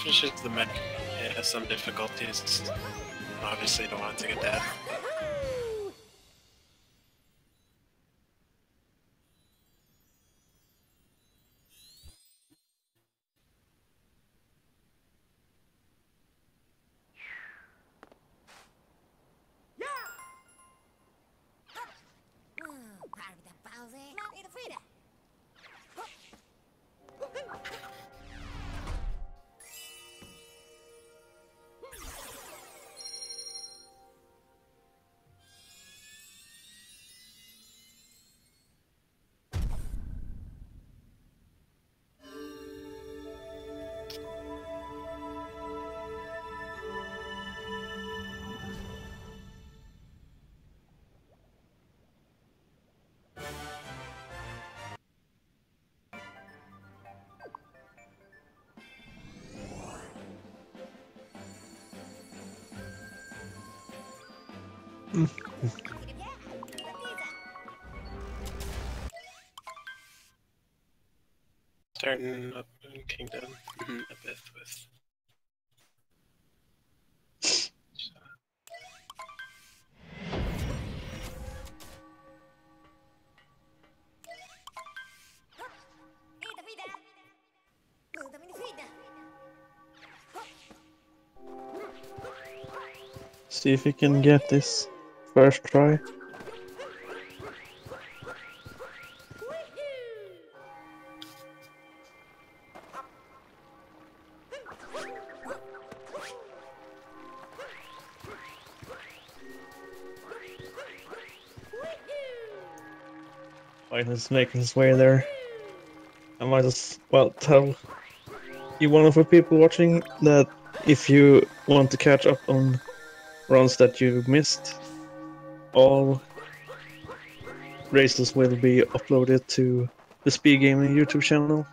Finishes the mech. It has some difficulties. Obviously don't want to take a death. Rápida pausa. Rápida Frida. Starting up in Kingdom. Nebbeth with. Eita, Frida. Luta, mini Frida. See if he can get this first try. White is making his way there. I might as well tell you wonderful people watching that if you want to catch up on runs that you missed, all races will be uploaded to the Speed Gaming YouTube channel.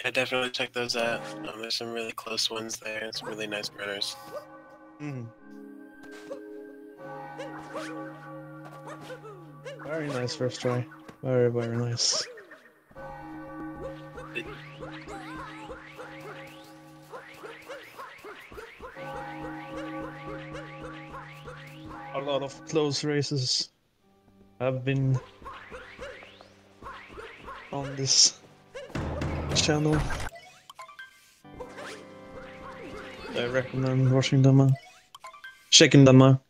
Yeah, definitely check those out. There's some really close ones there. It's really nice runners. Very nice first try. Very, very nice. A lot of close races have been on this channel. I recommend watching them out. Checking them out.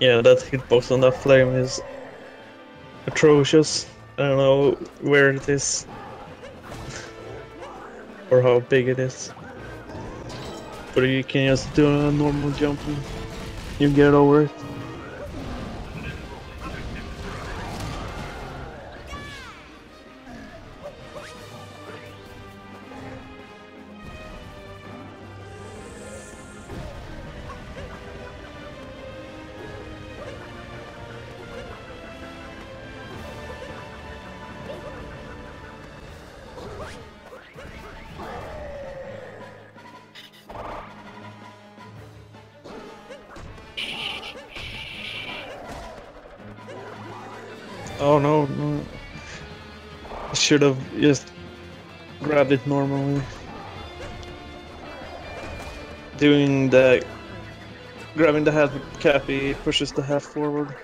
Yeah, that hitbox on that flame is atrocious. I don't know where it is or how big it is, but you can just do a normal jump and you get over it. Oh no, no. I should have just grabbed it normally. Doing the grabbing the hat with Cappy pushes the hat forward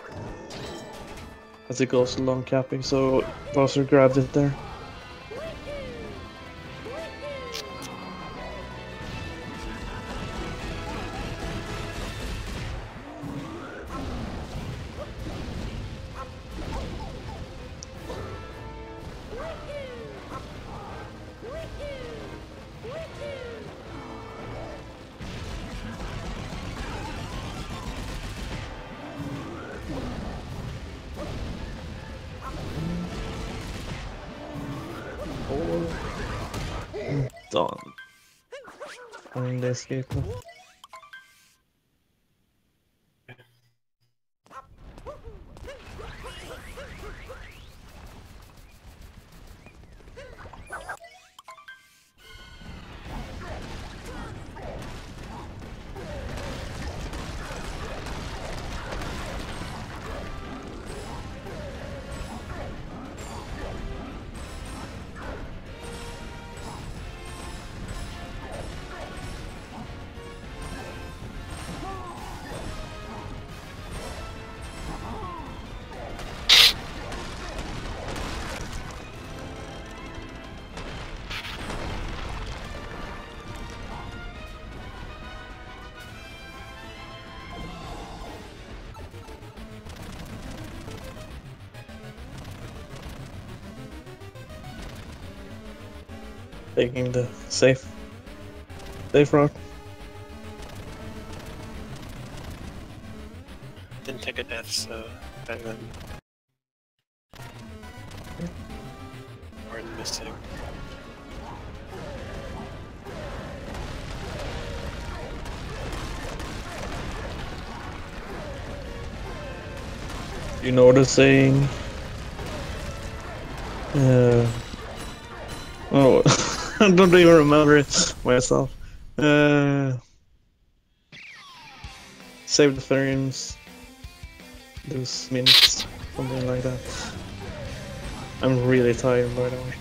as it goes along Cappy, so Bowser grabbed it there. Done. And the escape. Taking the safe route. Didn't take a death, so better than Martin missing. You know the saying? Oh, I don't even remember it myself. Save the frames. Those minutes, something like that. I'm really tired, by the way.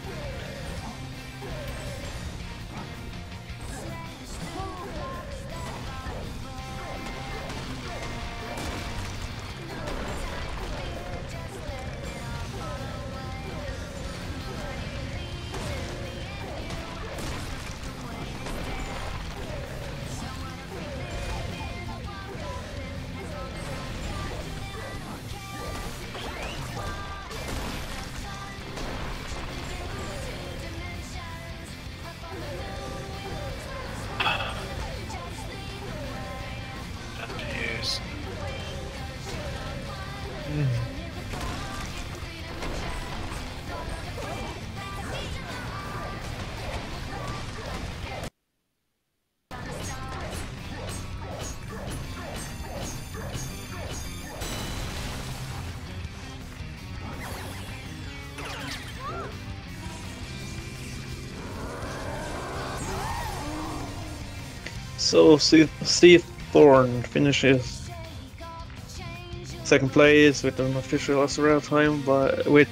So Seathorn finishes second place with an official SRL time, but with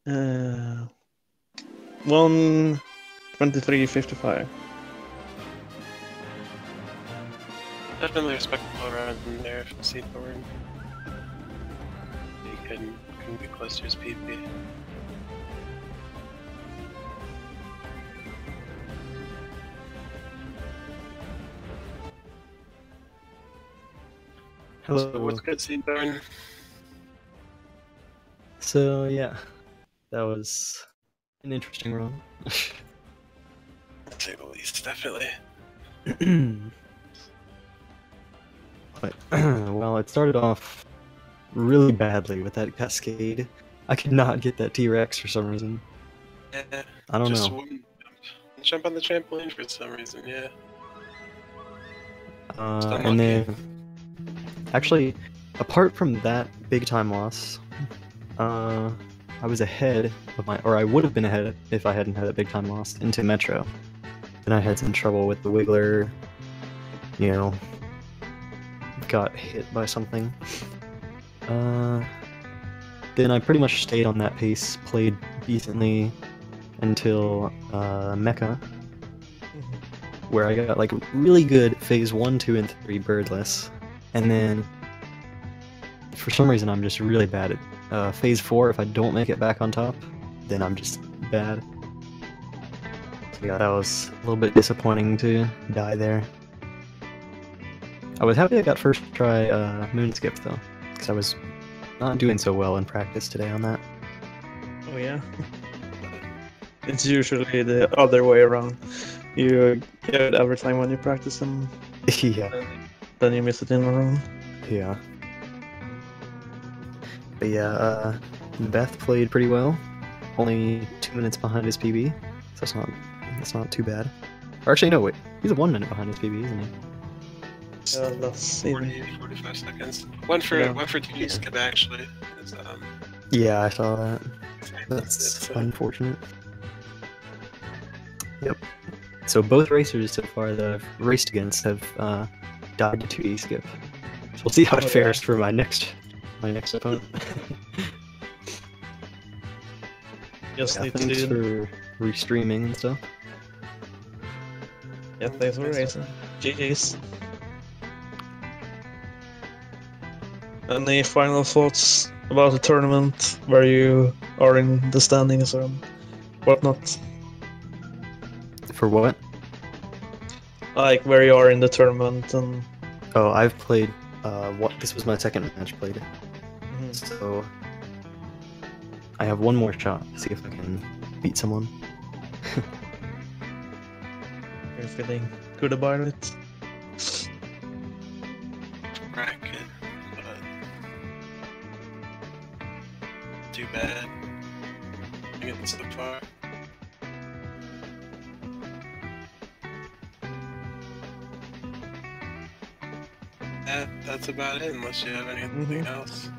1:23:55. Definitely respectable round in there from Seathorn. He couldn't get close to his PP. Hello. So what's good, Seathorn? So yeah, that was an interesting run. To say the least, definitely. But, well, it started off really badly with that cascade. I could not get that T-Rex for some reason. Yeah, I don't just know. wouldn't jump on the trampoline for some reason, yeah. And then, actually, apart from that big time loss, I was ahead of I would have been ahead if I hadn't had that big time loss into Metro. Then I had some trouble with the Wiggler, you know, got hit by something. then I pretty much stayed on that pace, played decently until Mecha, where I got like really good phase 1, 2, and 3 birdless, and then for some reason I'm just really bad at phase 4. If I don't make it back on top, then I'm just bad. So yeah, that was a little bit disappointing to die there. I was happy I got first try Moonskip though, because I was not doing so well in practice today on that. Oh yeah. It's usually the other way around. You get it every time when you practice them, Yeah. then you miss it in a row. Yeah. But yeah, Beth played pretty well. Only 2 minutes behind his PB, so that's not too bad. Or actually, no, wait, he's 1 minute behind his PB, isn't he? Yeah, that's 45 seconds. One for DD skip actually. It's, Yeah, I saw that. it's, That's unfortunate. Yep. So both racers so far that I've raced against have died to 2D skip. So we'll see how it fares for my next opponent. just Yeah, need to thanks do. for restreaming and stuff. Yeah, thanks for racing. GG's. Any final thoughts about the tournament, where you are in the standings or whatnot? For what? Like where you are in the tournament and. Oh, I've played. This was my second match played. Mhm. So I have one more shot to see if I can beat someone. You're feeling good about it? bracket, but too bad. Getting so far. That's about it, unless you have anything else.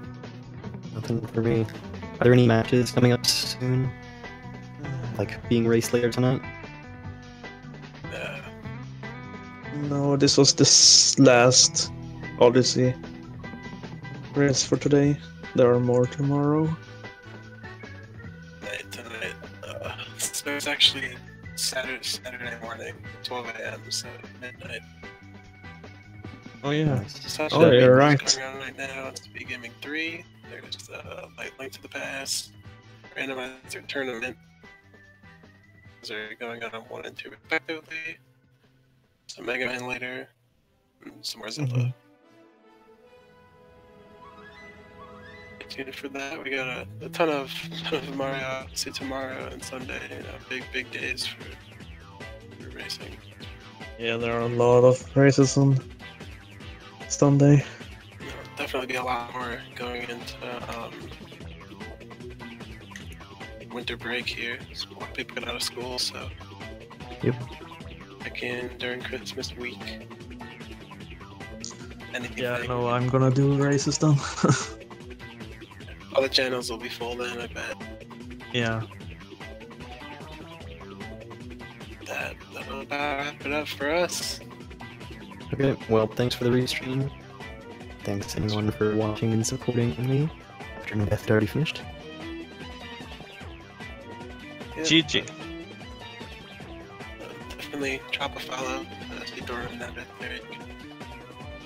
Nothing for me. Are there any matches coming up soon? Like being raced later tonight? No, this was this last Odyssey race for today. There are more tomorrow. Tonight. So it's actually Saturday morning, 12 a.m. So midnight. Oh yeah. Nice. So Oh, you're right. Going on right now. It's Speed Gaming 3. There's Light Link to the Past, Randomizer Tournament. Those are going on 1 and 2 respectively. Some Mega Man later, and some more Zelda. Stay tuned for that. We got a ton of Mario Odyssey tomorrow and Sunday. You know, big days for racing. Yeah, there are a lot of races on Sunday. There'll definitely be a lot more going into winter break here. So a lot of people get out of school, so Yep. back in during Christmas week. Anything. Yeah, I know I'm gonna do races then. All the channels will be full then, I bet. Yeah. That'll about wrap it up for us. Okay, well, thanks for the restream. Thanks anyone for watching and supporting me after Nebbeth had already finished. Yeah. GG. Definitely drop a follow. Seathorn and Nebbeth.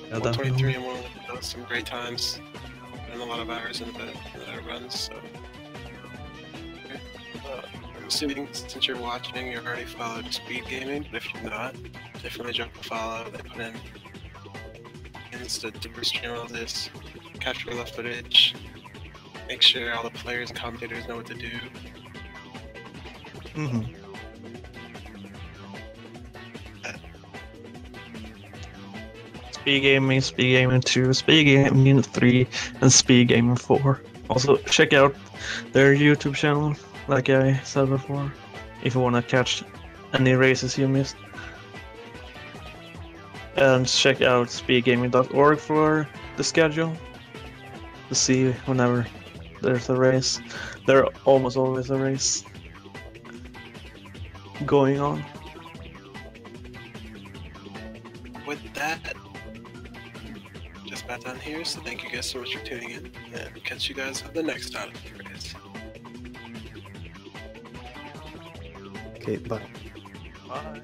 Yeah, 123 and 1 with some great times. And a lot of hours in the runs, so. Okay. I'm assuming since you're watching, you've already followed Speed Gaming, but if you're not, definitely drop a follow. They put in to restream all this, capture all the footage, make sure all the players and commentators know what to do. Speed Gaming, Speed Gaming 2, Speed Gaming 3, and Speed Gaming 4. Also, check out their YouTube channel, like I said before, if you want to catch any races you missed. And check out speedgaming.org for the schedule to see whenever there's a race. There's almost always a race going on. With that, just bat down here, so thank you guys so much for tuning in, and we'll catch you guys on the next Odyssey race. Okay, bye. Bye.